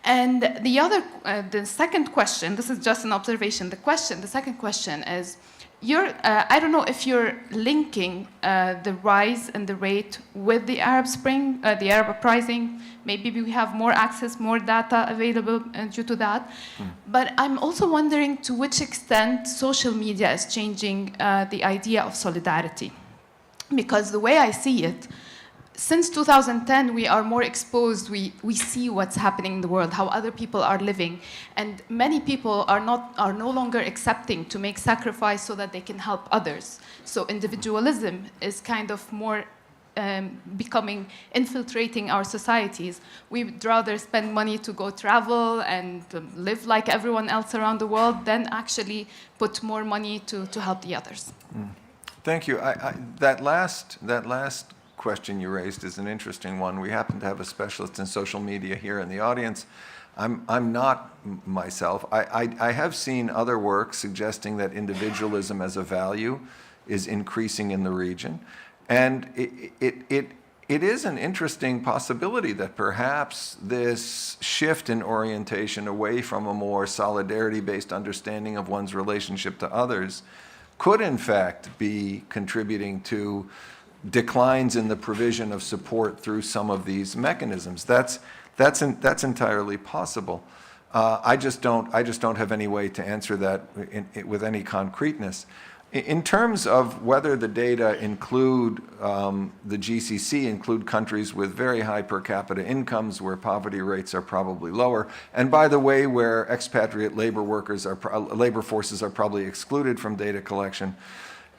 And the second question, this is just an observation. The second question is, I don't know if you're linking the rise and the rate with the Arab Spring, the Arab uprising. Maybe we have more access, more data available due to that. But I'm also wondering to which extent social media is changing the idea of solidarity. Because the way I see it, since 2010, we are more exposed. We see what's happening in the world, how other people are living, and many people are no longer accepting to make sacrifice so that they can help others. So individualism is kind of more infiltrating our societies. We'd rather spend money to go travel and live like everyone else around the world than actually put more money to help the others. Thank you. That last question you raised is an interesting one. We happen to have a specialist in social media here in the audience. I'm not myself. I have seen other work suggesting that individualism as a value is increasing in the region. And it is an interesting possibility that perhaps this shift in orientation away from a more solidarity-based understanding of one's relationship to others could in fact be contributing to declines in the provision of support through some of these mechanisms. That's entirely possible. I just don't have any way to answer that with any concreteness. In terms of whether the data include the GCC include countries with very high per capita incomes where poverty rates are probably lower, and by the way, where expatriate labor forces are probably excluded from data collection,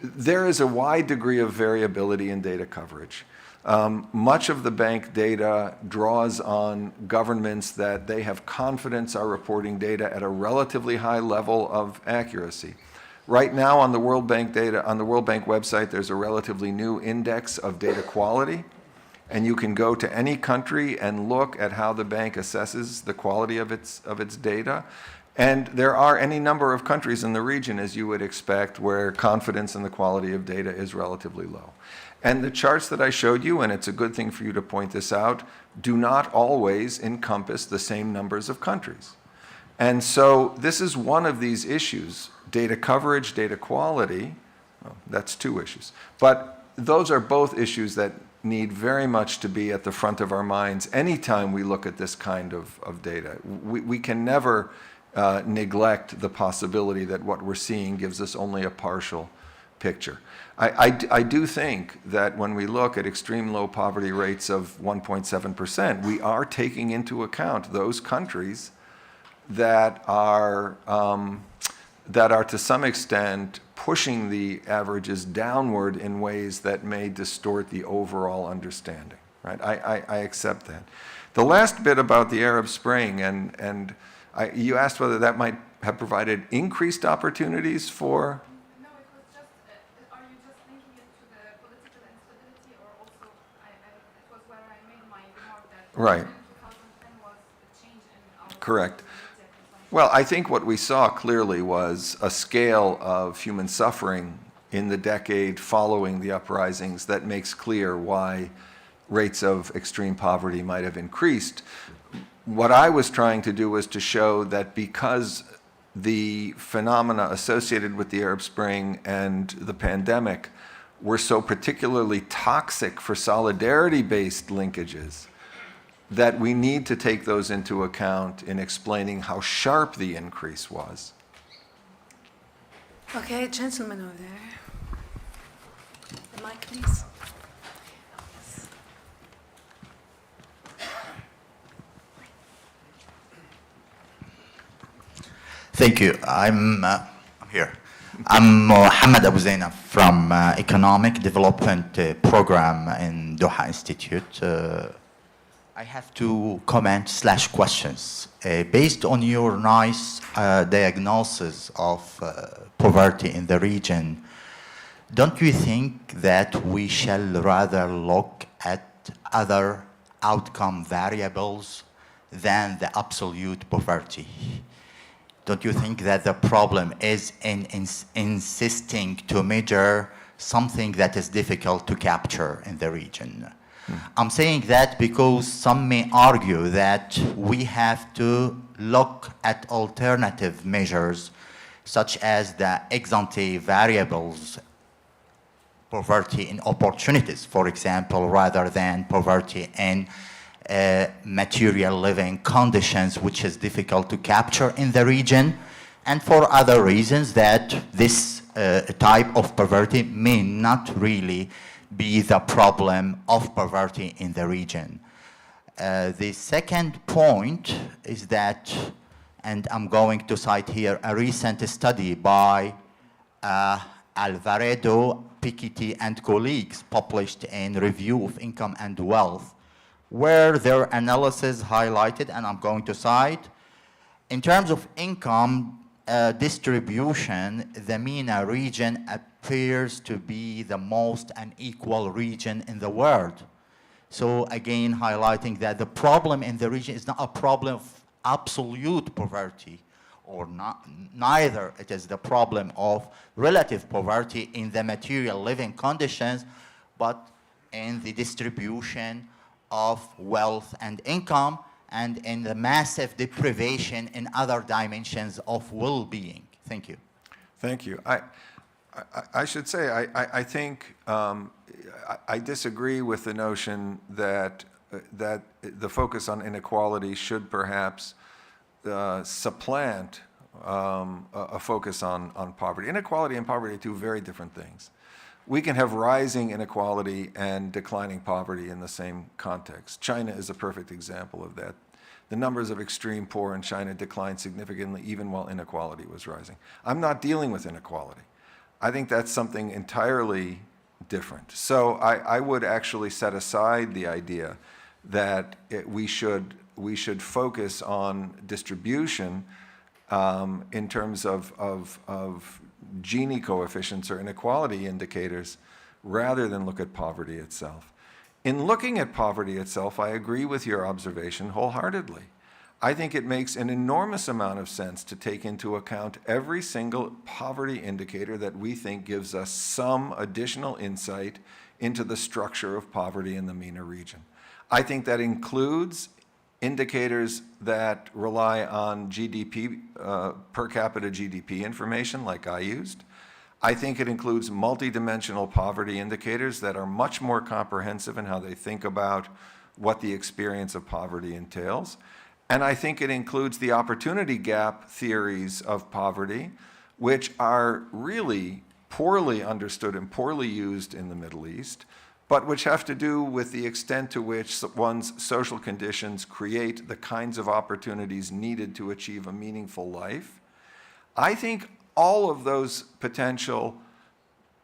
there is a wide degree of variability in data coverage. Much of the bank data draws on governments that they have confidence are reporting data at a relatively high level of accuracy. Right now on the World Bank website, there's a relatively new index of data quality, and you can go to any country and look at how the bank assesses the quality of its data. And there are any number of countries in the region, as you would expect, where confidence in the quality of data is relatively low. And the charts that I showed you, and it's a good thing for you to point this out, do not always encompass the same numbers of countries. And so this is one of these issues, data coverage, data quality, well, that's two issues. But those are both issues that need very much to be at the front of our minds anytime we look at this kind of data. We can never neglect the possibility that what we're seeing gives us only a partial picture. I do think that when we look at extreme low poverty rates of 1.7%, we are taking into account those countries that are to some extent pushing the averages downward in ways that may distort the overall understanding. Right? I accept that. The last bit about the Arab Spring, and you asked whether that might have provided increased opportunities for. No, it was just, are you just linking it to the political instability, or also, it was where I made my remark that Right. 2010 was a change in our. Correct. Well, I think what we saw clearly was a scale of human suffering in the decade following the uprisings that makes clear why rates of extreme poverty might have increased. What I was trying to do was to show that because the phenomena associated with the Arab Spring and the pandemic were so particularly toxic for solidarity-based linkages, that we need to take those into account in explaining how sharp the increase was. Okay, gentleman over there. The mic, please. Thank you. I'm here. I'm Mohammed Abu Zainab from Economic Development Program in Doha Institute. I have two comments/questions. Based on your nice diagnosis of poverty in the region, don't you think that we shall rather look at other outcome variables than the absolute poverty? Don't you think that the problem is in insisting to measure something that is difficult to capture in the region? I'm saying that because some may argue that we have to look at alternative measures such as the ex-ante variables, poverty in opportunities, for example, rather than poverty in material living conditions, which is difficult to capture in the region, and for other reasons that this type of poverty may not really be the problem of poverty in the region. The second point is that, and I'm going to cite here a recent study by Alvaredo, Piketty, and colleagues published in Review of Income and Wealth, where their analysis highlighted, and I'm going to cite, in terms of income distribution, the MENA region appears to be the most unequal region in the world. So again, highlighting that the problem in the region is not a problem of absolute poverty, or not, neither it is the problem of relative poverty in the material living conditions, but in the distribution of wealth and income, and in the massive deprivation in other dimensions of well-being. Thank you. Thank you. I should say, I think I disagree with the notion that the focus on inequality should perhaps supplant a focus on poverty. Inequality and poverty are two very different things. We can have rising inequality and declining poverty in the same context. China is a perfect example of that. The numbers of extreme poor in China declined significantly even while inequality was rising. I'm not dealing with inequality. I think that's something entirely different. So I would actually set aside the idea that we should focus on distribution in terms of Gini coefficients or inequality indicators rather than look at poverty itself. In looking at poverty itself, I agree with your observation wholeheartedly. I think it makes an enormous amount of sense to take into account every single poverty indicator that we think gives us some additional insight into the structure of poverty in the MENA region. I think that includes indicators that rely on GDP, per capita GDP information like I used. I think it includes multidimensional poverty indicators that are much more comprehensive in how they think about what the experience of poverty entails. And I think it includes the opportunity gap theories of poverty, which are really poorly understood and poorly used in the Middle East, but which have to do with the extent to which one's social conditions create the kinds of opportunities needed to achieve a meaningful life. I think all of those potential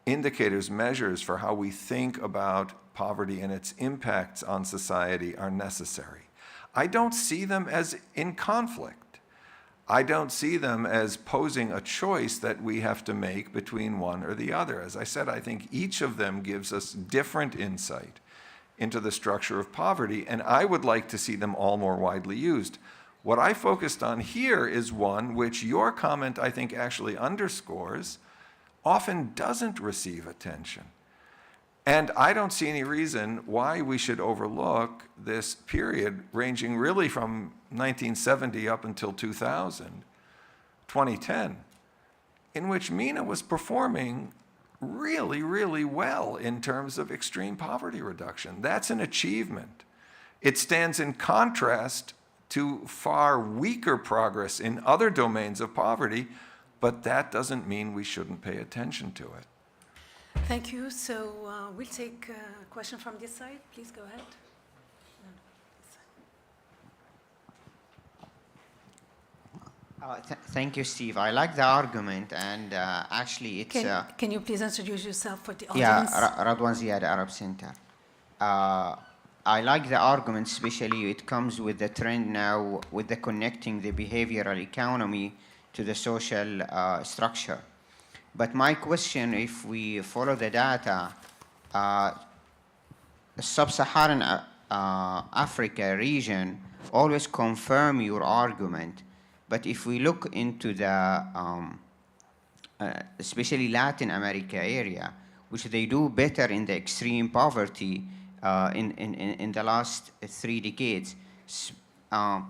indicators, measures for how we think about poverty and its impacts on society are necessary. I don't see them as in conflict. I don't see them as posing a choice that we have to make between one or the other. As I said, I think each of them gives us different insight into the structure of poverty, and I would like to see them all more widely used. What I focused on here is one which your comment, I think, actually underscores, often doesn't receive attention. And I don't see any reason why we should overlook this period ranging really from 1970 up until 2000, 2010, in which MENA was performing really, really well in terms of extreme poverty reduction. That's an achievement. It stands in contrast to far weaker progress in other domains of poverty, but that doesn't mean we shouldn't pay attention to it. Thank you. So we'll take a question from this side. Please go ahead. Thank you, Steve. I like the argument, and actually it's... Can you please introduce yourself for the yeah, audience? Radwan Ziad, Arab Center. I like the argument, especially it comes with the trend now with the connecting the behavioral economy to the social structure. But my question, if we follow the data, Sub-Saharan Africa region always confirm your argument. But if we look into the, especially Latin America area, which they do better in the extreme poverty in the last 3 decades. And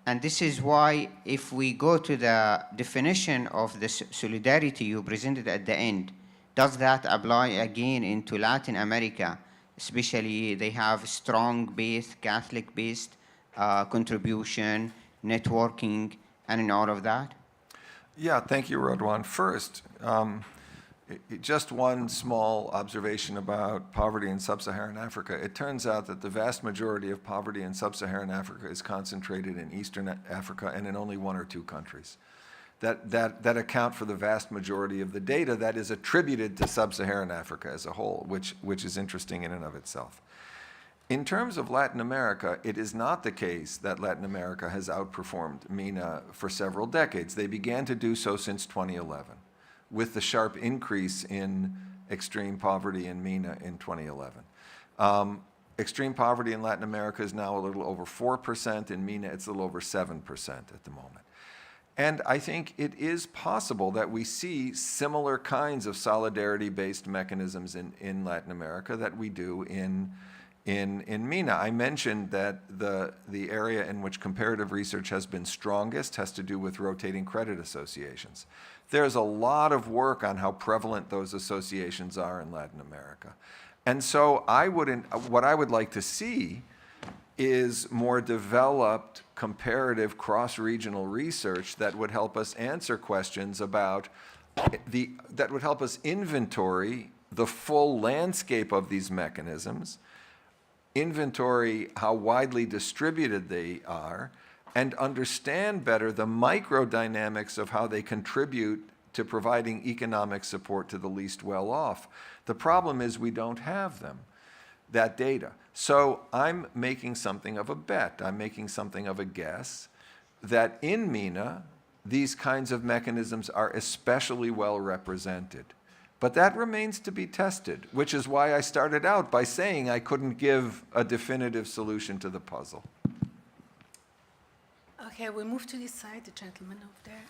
And this is why, if we go to the definition of the solidarity you presented at the end, does that apply again into Latin America? Especially, they have strong-based, Catholic-based contribution, networking, and in all of that? Yeah, thank you, Rodwan. First, just one small observation about poverty in Sub-Saharan Africa. It turns out that the vast majority of poverty in Sub-Saharan Africa is concentrated in Eastern Africa and in only 1 or 2 countries. That account for the vast majority of the data that is attributed to Sub-Saharan Africa as a whole, which is interesting in and of itself. In terms of Latin America, it is not the case that Latin America has outperformed MENA for several decades. They began to do so since 2011, with the sharp increase in extreme poverty in MENA in 2011. Extreme poverty in Latin America is now a little over 4%. In MENA, it's a little over 7% at the moment. And I think it is possible that we see similar kinds of solidarity-based mechanisms in Latin America that we do in MENA. I mentioned that the area in which comparative research has been strongest has to do with rotating credit associations. There's a lot of work on how prevalent those associations are in Latin America. And so what I would like to see is more developed comparative cross-regional research that would help us answer questions about that would help us inventory the full landscape of these mechanisms, inventory how widely distributed they are, and understand better the microdynamics of how they contribute to providing economic support to the least well-off. The problem is we don't have that data. So I'm making something of a bet, I'm making something of a guess, that in MENA, these kinds of mechanisms are especially well represented. But that remains to be tested, which is why I started out by saying I couldn't give a definitive solution to the puzzle. Okay, we move to this side, the gentleman over there.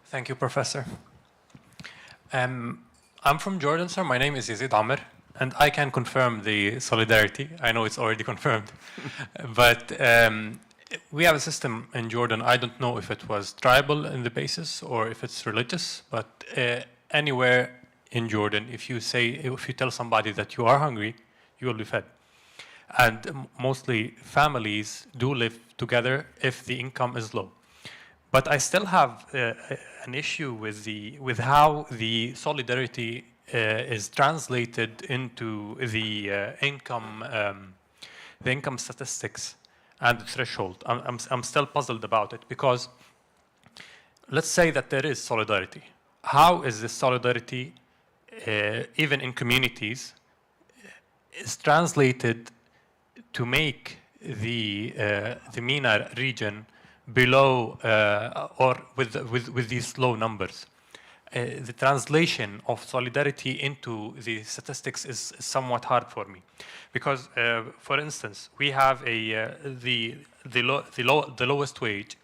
Thank you, Professor. I'm from Jordan, sir. My name is Yazid Amr, and I can confirm the solidarity. I know it's already confirmed. But we have a system in Jordan. I don't know if it was tribal in the basis or if it's religious, but anywhere in Jordan, if you tell somebody that you are hungry, you will be fed. And mostly families do live together if the income is low. But I still have an issue with how the solidarity is translated into the income statistics and the threshold. I'm still puzzled about it because let's say that there is solidarity. How is this solidarity, even in communities, is translated to make the MENA region below or with these low numbers? The translation of solidarity into the statistics is somewhat hard for me, because, for instance, we have the lowest wage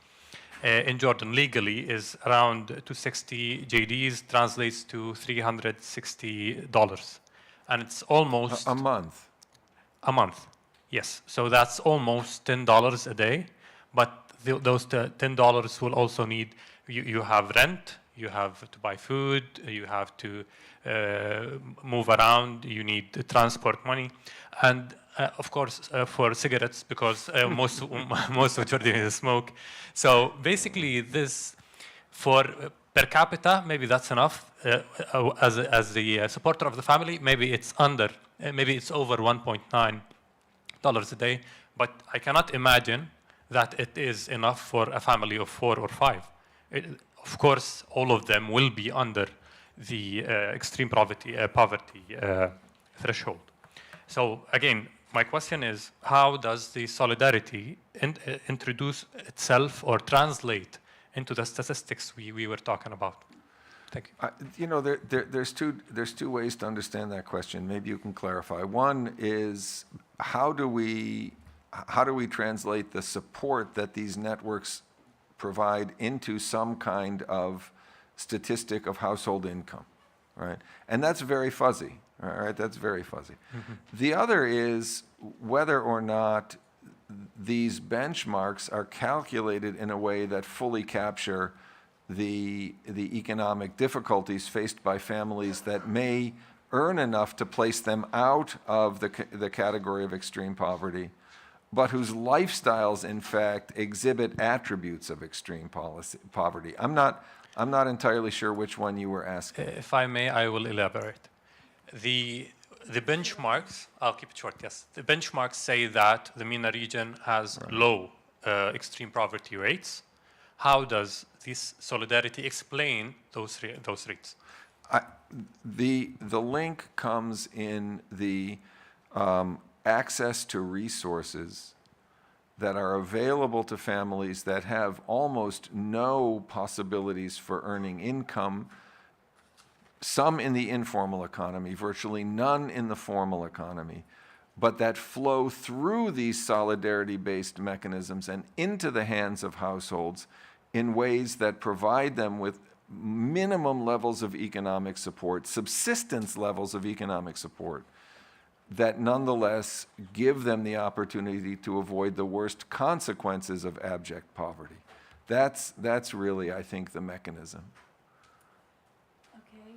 in Jordan legally is around 260 JDs, translates to $360, and it's almost a month. A month, yes. So that's almost $10 a day, but those $10 will also need, you have rent, you have to buy food, you have to move around, you need transport money, and of course for cigarettes, because most of Jordanians smoke. So basically this, for per capita, maybe that's enough. As the supporter of the family, maybe it's over $1.9 a day, but I cannot imagine that it is enough for a family of 4 or 5. Of course, all of them will be under the extreme poverty threshold. So again, my question is, how does the solidarity introduce itself or translate into the statistics we were talking about? Thank you. There's two ways to understand that question. Maybe you can clarify. One is, how do we translate the support that these networks provide into some kind of statistic of household income? right? And that's very fuzzy, all right? That's very fuzzy. The other is whether or not these benchmarks are calculated in a way that fully capture the economic difficulties faced by families that may earn enough to place them out of the category of extreme poverty, but whose lifestyles, in fact, exhibit attributes of extreme poverty. I'm not entirely sure which one you were asking. If I may, I will elaborate. The benchmarks, I'll keep it short, yes. The benchmarks say that the MENA region has low extreme poverty rates. How does this solidarity explain those rates? The link comes in the access to resources that are available to families that have almost no possibilities for earning income, some in the informal economy, virtually none in the formal economy, but that flow through these solidarity-based mechanisms and into the hands of households in ways that provide them with minimum levels of economic support, subsistence levels of economic support, that nonetheless give them the opportunity to avoid the worst consequences of abject poverty. That's really, I think, the mechanism. Okay.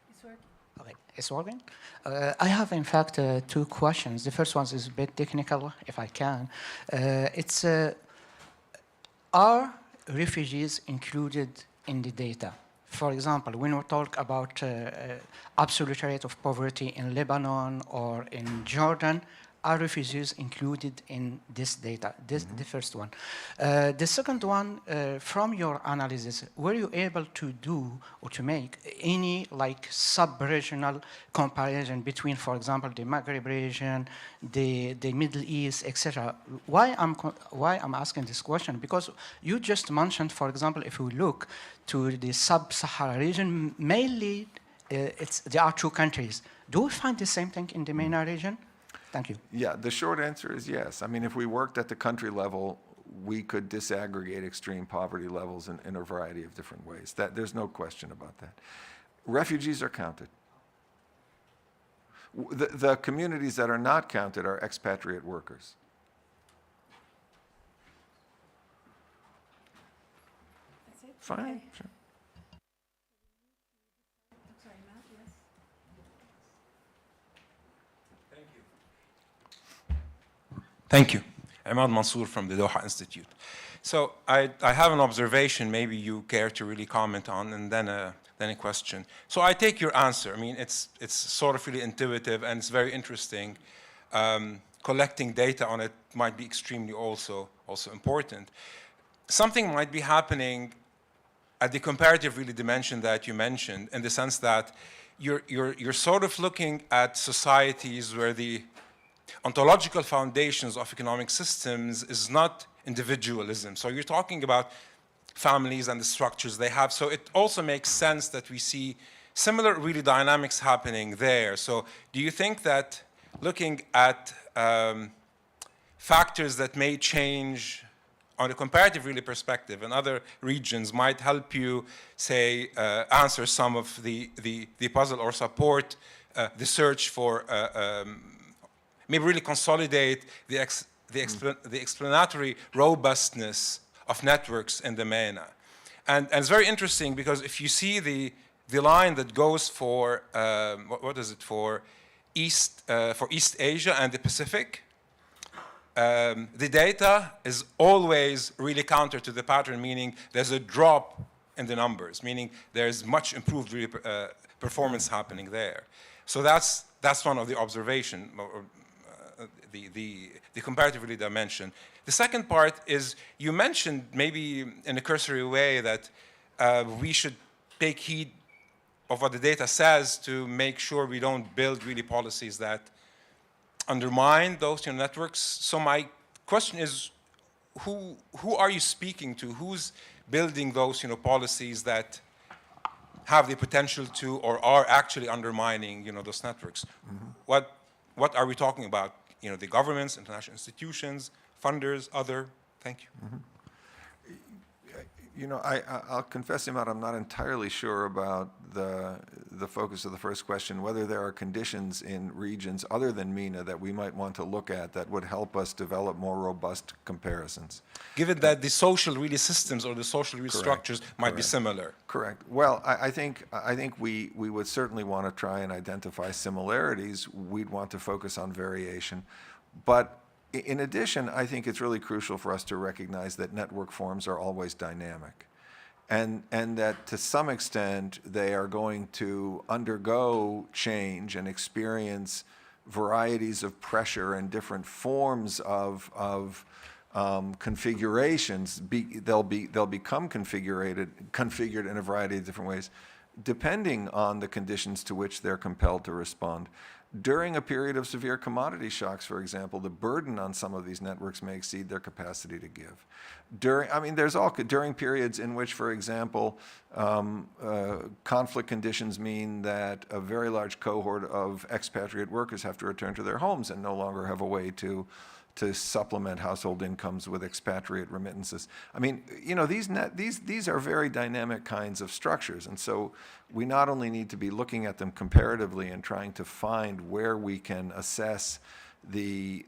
It's working. Okay, it's working. I have, in fact, two questions. The first one is a bit technical, if I can. Are refugees included in the data? For example, when we talk about absolute rate of poverty in Lebanon or in Jordan, are refugees included in this data? This the first one. The second one, from your analysis, were you able to do or to make any like sub-regional comparison between, for example, the Maghreb region, the Middle East, etc.? Why I'm asking this question? Because you just mentioned, for example, if we look to the Sub-Saharan region, mainly there are two countries. Do we find the same thing in the MENA region? Thank you. Yeah, the short answer is yes. I mean, if we worked at the country level, we could disaggregate extreme poverty levels in a variety of different ways. There's no question about that. Refugees are counted. The communities that are not counted are expatriate workers. That's it? Fine, Okay. sure. Sorry, Matt, yes. Thank you. Ahmad Mansour from the Doha Institute. So I have an observation maybe you care to really comment on, and then a question. So I take your answer. I mean, it's sort of really intuitive, and it's very interesting. Collecting data on it might be extremely also important. Something might be happening at the comparative really dimension that you mentioned, in the sense that you're sort of looking at societies where the ontological foundations of economic systems is not individualism. So you're talking about families and the structures they have. So it also makes sense that we see similar really dynamics happening there. So do you think that looking at factors that may change on a comparative really perspective in other regions might help you, say, answer some of the puzzle or support the search for maybe really consolidate the explanatory robustness of networks in the MENA. And it's very interesting because if you see the line that goes for, what is it, for East Asia and the Pacific, the data is always really counter to the pattern, meaning there's a drop in the numbers, meaning there's much improved really, performance happening there. So that's one of the observation, or, the comparative really dimension. The second part is you mentioned maybe in a cursory way that we should take heed of what the data says to make sure we don't build really policies that undermine those networks. So my question is, who are you speaking to? Who's building those policies that have the potential to or are actually undermining those networks? Mm-hmm. What are we talking about? the governments, international institutions, funders, other? Thank you. I'll confess, Imad, I'm not entirely sure about the focus of the first question, whether there are conditions in regions other than MENA that we might want to look at that would help us develop more robust comparisons. Given that the social really systems or the social really structures might be similar. Correct. Well, I think we would certainly want to try and identify similarities. We'd want to focus on variation. But in addition, I think it's really crucial for us to recognize that network forms are always dynamic, and that to some extent they are going to undergo change and experience varieties of pressure and different forms of configurations. They'll become configured in a variety of different ways, depending on the conditions to which they're compelled to respond. During a period of severe commodity shocks, for example, the burden on some of these networks may exceed their capacity to give. During periods in which, for example, conflict conditions mean that a very large cohort of expatriate workers have to return to their homes and no longer have a way to supplement household incomes with expatriate remittances. These are very dynamic kinds of structures, and so we not only need to be looking at them comparatively and trying to find where we can assess the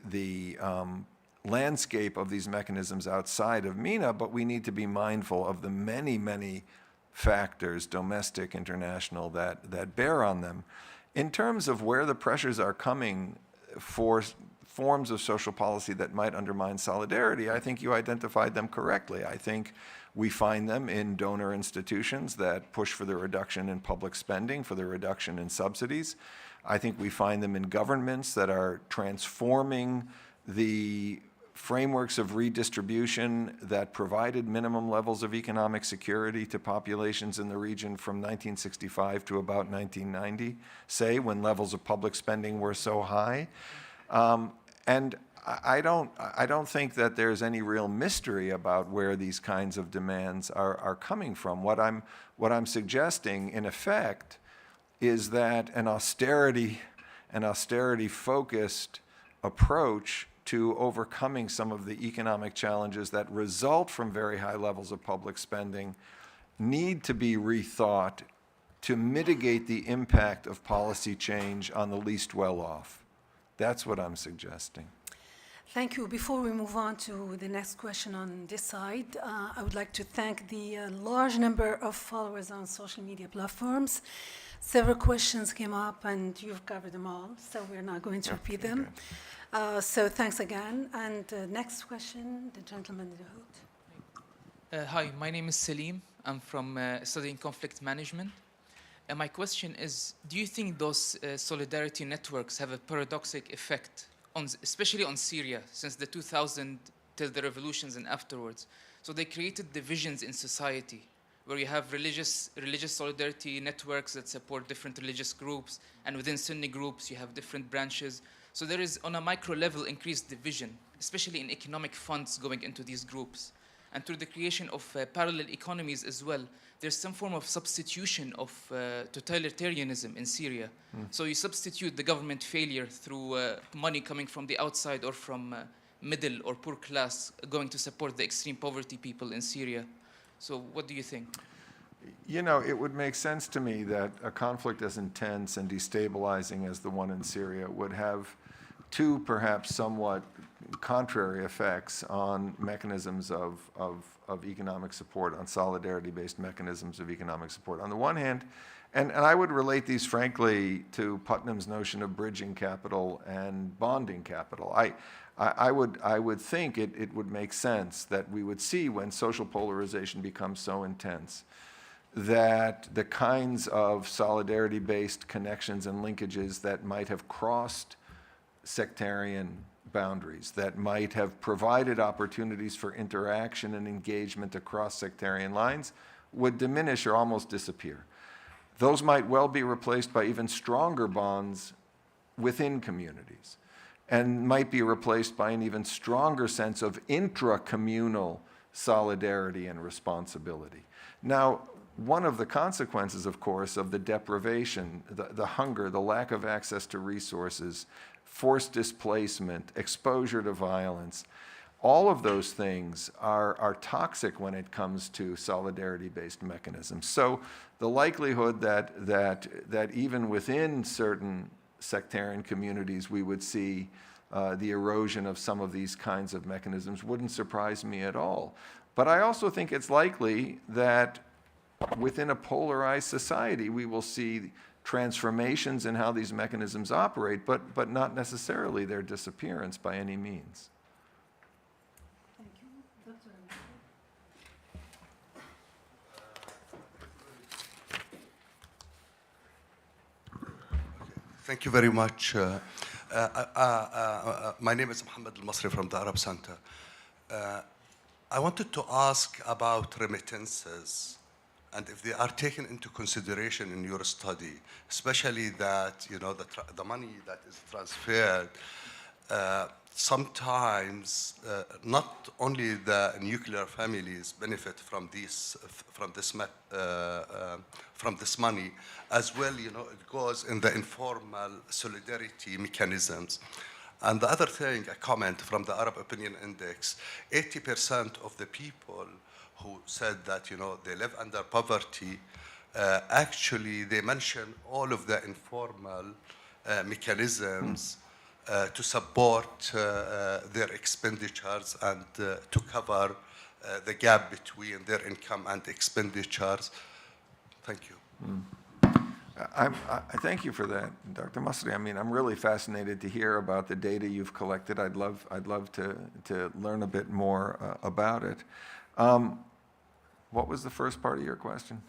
landscape of these mechanisms outside of MENA, but we need to be mindful of the many, many factors, domestic, international, that bear on them. In terms of where the pressures are coming for forms of social policy that might undermine solidarity, I think you identified them correctly. I think we find them in donor institutions that push for the reduction in public spending, for the reduction in subsidies. I think we find them in governments that are transforming the frameworks of redistribution that provided minimum levels of economic security to populations in the region from 1965 to about 1990, say, when levels of public spending were so high. And I don't think that there's any real mystery about where these kinds of demands are coming from. What I'm suggesting, in effect, is that an austerity-focused approach to overcoming some of the economic challenges that result from very high levels of public spending need to be rethought to mitigate the impact of policy change on the least well-off. That's what I'm suggesting. Thank you. Before we move on to the next question on this side, I would like to thank the large number of followers on social media platforms. Several questions came up, and you've covered them all, so we're not going to repeat them. So thanks again. And next question, the gentleman in the hood. Hi, my name is Salim. I'm from studying conflict management. My question is, do you think those solidarity networks have a paradoxic effect, especially on Syria, since the 2000 till the revolutions and afterwards? So they created divisions in society, where you have religious solidarity networks that support different religious groups, and within Sunni groups you have different branches. So there is, on a micro level, increased division, especially in economic funds going into these groups. And through the creation of parallel economies as well, there's some form of substitution of totalitarianism in Syria. So you substitute the government failure through money coming from the outside or from middle or poor class going to support the extreme poverty people in Syria. So what do you think? It would make sense to me that a conflict as intense and destabilizing as the one in Syria would have two perhaps somewhat contrary effects on mechanisms of economic support, on solidarity-based mechanisms of economic support. On the one hand, and I would relate these frankly to Putnam's notion of bridging capital and bonding capital. I would think it would make sense that we would see, when social polarization becomes so intense, that the kinds of solidarity-based connections and linkages that might have crossed sectarian boundaries, that might have provided opportunities for interaction and engagement across sectarian lines, would diminish or almost disappear. Those might well be replaced by even stronger bonds within communities, and might be replaced by an even stronger sense of intra-communal solidarity and responsibility. Now, one of the consequences, of course, of the deprivation, the hunger, the lack of access to resources forced displacement, exposure to violence. All of those things are toxic when it comes to solidarity-based mechanisms. So the likelihood that even within certain sectarian communities we would see the erosion of some of these kinds of mechanisms wouldn't surprise me at all. But I also think it's likely that within a polarized society we will see transformations in how these mechanisms operate, but not necessarily their disappearance by any means. Thank you very much. My name is Mohammed Al-Masri from the Arab Center. I wanted to ask about remittances and if they are taken into consideration in your study, especially that, you know, the money that is transferred, sometimes not only the nuclear families benefit from this money, as well, you know, it goes in the informal solidarity mechanisms. And the other thing, a comment from the Arab Opinion Index, 80% of the people who said that, you know, they live under poverty, actually they mention all of the informal mechanisms to support their expenditures and to cover the gap between their income and expenditures. Thank you. I thank you for that, Dr. Masri. I mean, I'm really fascinated to hear about the data you've collected. I'd love to learn a bit more about it. What was the first part of your question?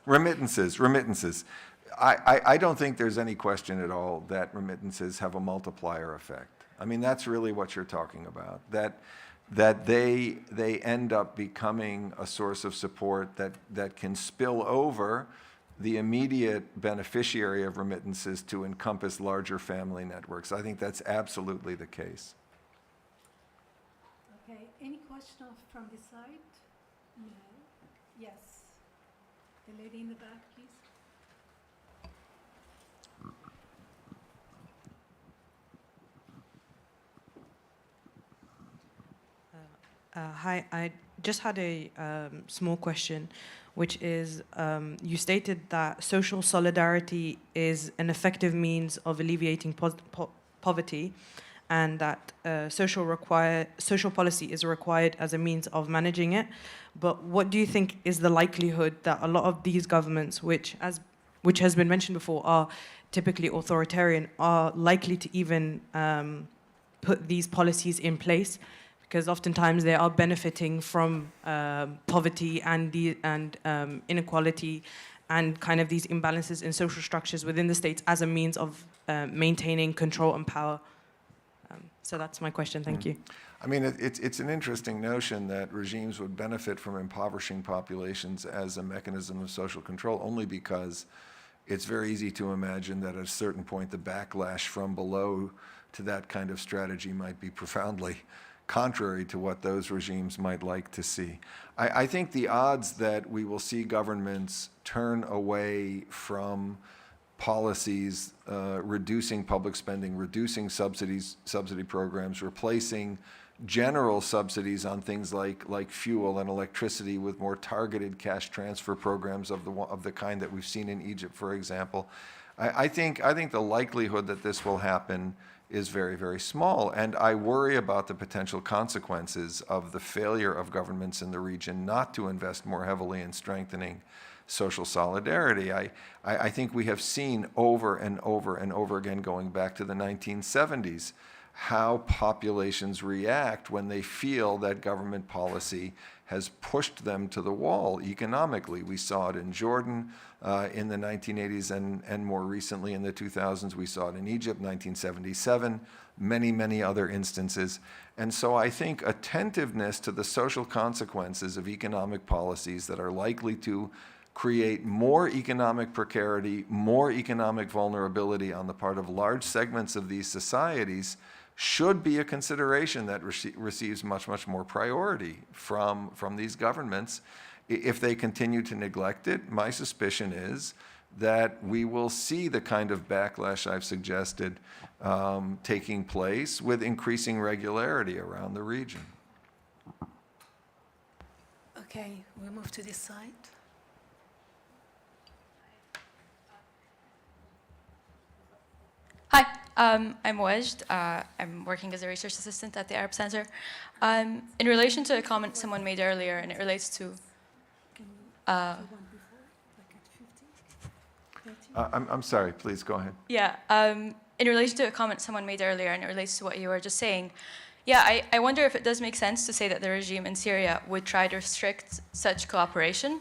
Remittances. I don't think there's any question at all that remittances have a multiplier effect. I mean, that's really what you're talking about, that they end up becoming a source of support that can spill over the immediate beneficiary of remittances to encompass larger family networks. I think that's absolutely the case. Okay, any question from this side? No. Yes. The lady in the back, please. Hi, I just had a small question, which is you stated that social solidarity is an effective means of alleviating poverty, and that social policy is required as a means of managing it. But what do you think is the likelihood that a lot of these governments, which has been mentioned before, are typically authoritarian, are likely to even put these policies in place? Because oftentimes they are benefiting from poverty and inequality and kind of these imbalances in social structures within the states as a means of maintaining control and power. So that's my question. Thank you. I mean, it's an interesting notion that regimes would benefit from impoverishing populations as a mechanism of social control, only because it's very easy to imagine that at a certain point the backlash from below to that kind of strategy might be profoundly contrary to what those regimes might like to see. I think the odds that we will see governments turn away from policies reducing public spending, reducing subsidy programs, replacing general subsidies on things like fuel and electricity with more targeted cash transfer programs of the kind that we've seen in Egypt, for example. I think the likelihood that this will happen is very, very small. And I worry about the potential consequences of the failure of governments in the region not to invest more heavily in strengthening social solidarity. I think we have seen over and over and over again, going back to the 1970s, how populations react when they feel that government policy has pushed them to the wall economically. We saw it in Jordan in the 1980s and more recently in the 2000s. We saw it in Egypt, 1977, many, many other instances. And so I think attentiveness to the social consequences of economic policies that are likely to create more economic precarity, more economic vulnerability on the part of large segments of these societies should be a consideration that receives much, much more priority from these governments. If they continue to neglect it, my suspicion is that we will see the kind of backlash I've suggested taking place with increasing regularity around the region. Okay, we move to this side. Hi, I'm Wajd. I'm working as a research assistant at the Arab Center. In relation to a comment someone made earlier, and it relates to... I'm sorry, please go ahead. Yeah, in relation to a comment someone made earlier, and it relates to what you were just saying, yeah, I wonder if it does make sense to say that the regime in Syria would try to restrict such cooperation.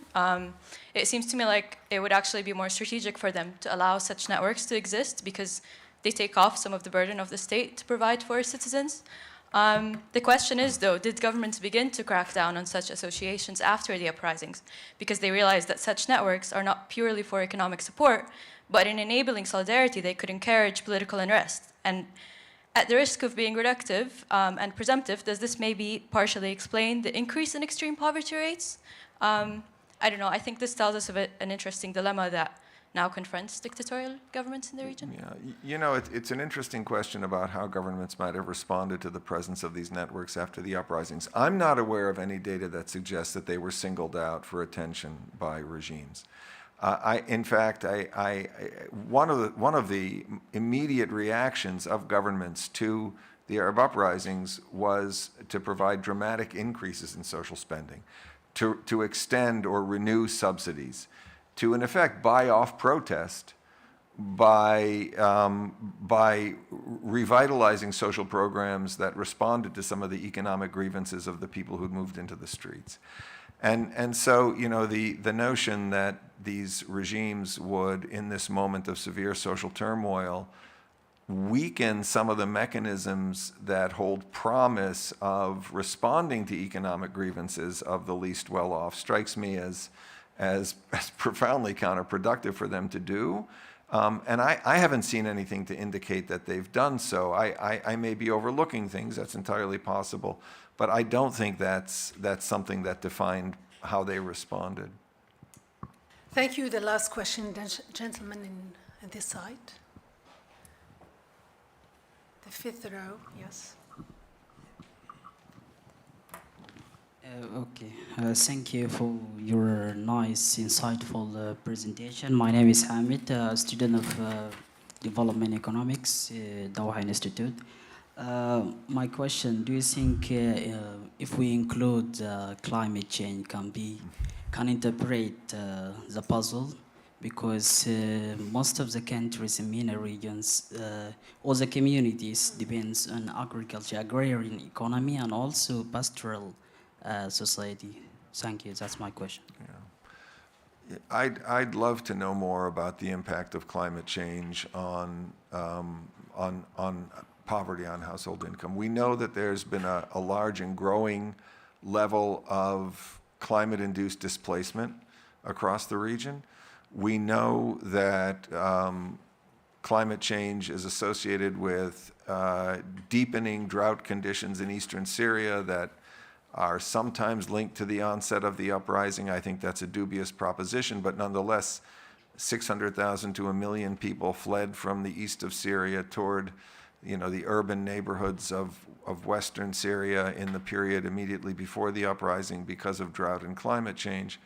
It seems to me like it would actually be more strategic for them to allow such networks to exist because they take off some of the burden of the state to provide for its citizens. The question is, though, did governments begin to crack down on such associations after the uprisings? Because they realized that such networks are not purely for economic support, but in enabling solidarity, they could encourage political unrest. And at the risk of being reductive and presumptive, does this maybe partially explain the increase in extreme poverty rates? I don't know, I think this tells us of an interesting dilemma that now confronts dictatorial governments in the region? Yeah, you know, it's an interesting question about how governments might have responded to the presence of these networks after the uprisings. I'm not aware of any data that suggests that they were singled out for attention by regimes. In fact, one of the immediate reactions of governments to the Arab uprisings was to provide dramatic increases in social spending, to extend or renew subsidies, to, in effect, buy off protest by revitalizing social programs that responded to some of the economic grievances of the people who'd moved into the streets. And so, you know, the notion that these regimes would, in this moment of severe social turmoil, weaken some of the mechanisms that hold promise of responding to economic grievances of the least well-off strikes me as profoundly counterproductive for them to do. And I haven't seen anything to indicate that they've done so. I may be overlooking things, that's entirely possible, but I don't think that's something that defined how they responded. Thank you. The last question, the gentleman on this side. The fifth row, yes. Okay, thank you for your nice, insightful presentation. My name is Hamid, a student of Development Economics, Doha Institute. My question, do you think if we include climate change can interpret the puzzle? Because most of the countries in MENA regions, all the communities depends on agriculture, agrarian economy, and also pastoral society. Thank you. That's my question. Yeah. I'd love to know more about the impact of climate change on poverty, on household income. We know that there's been a large and growing level of climate-induced displacement across the region. We know that climate change is associated with deepening drought conditions in eastern Syria that are sometimes linked to the onset of the uprising. I think that's a dubious proposition, but nonetheless, 600,000 to 1 million people fled from the east of Syria toward, you know, the urban neighborhoods of western Syria in the period immediately before the uprising because of drought and climate change.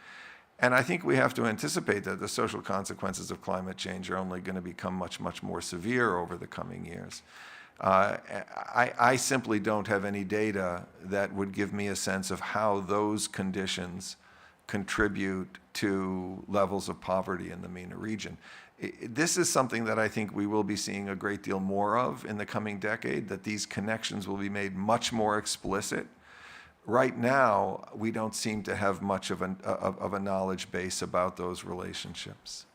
And I think we have to anticipate that the social consequences of climate change are only going to become much, much more severe over the coming years. I simply don't have any data that would give me a sense of how those conditions contribute to levels of poverty in the MENA region. This is something that I think we will be seeing a great deal more of in the coming decade, that these connections will be made much more explicit. Right now, we don't seem to have much of a knowledge base about those relationships.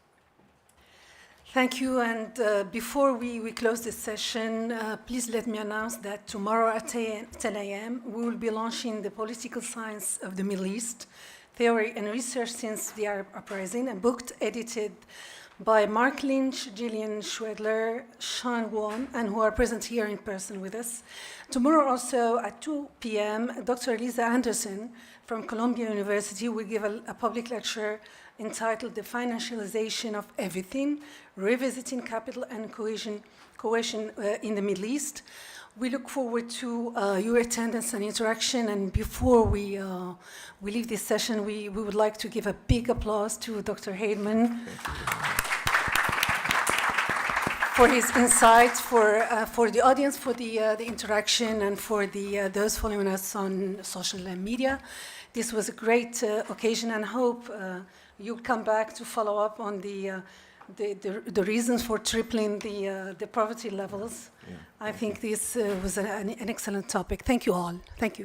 Thank you. And before we close this session, please let me announce that tomorrow at 10 a.m. we will be launching the Political Science of the Middle East, Theory and Research Since the Arab Uprising, a book edited by Mark Lynch, Gillian Schwedler, Sean Won, and who are present here in person with us. Tomorrow also at 2 p.m., Dr. Lisa Anderson from Columbia University will give a public lecture entitled The Financialization of Everything, Revisiting Capital and Cohesion cohesion in the Middle East. We look forward to your attendance and interaction. And before we leave this session, we would like to give a big applause to Dr. Heydemann for his insights, for the audience, for the interaction, and for those following us on social media. This was a great occasion, and hope you'll come back to follow up on the reasons for tripling the poverty levels. Yeah, I think this was an excellent topic. Thank you all. Thank you.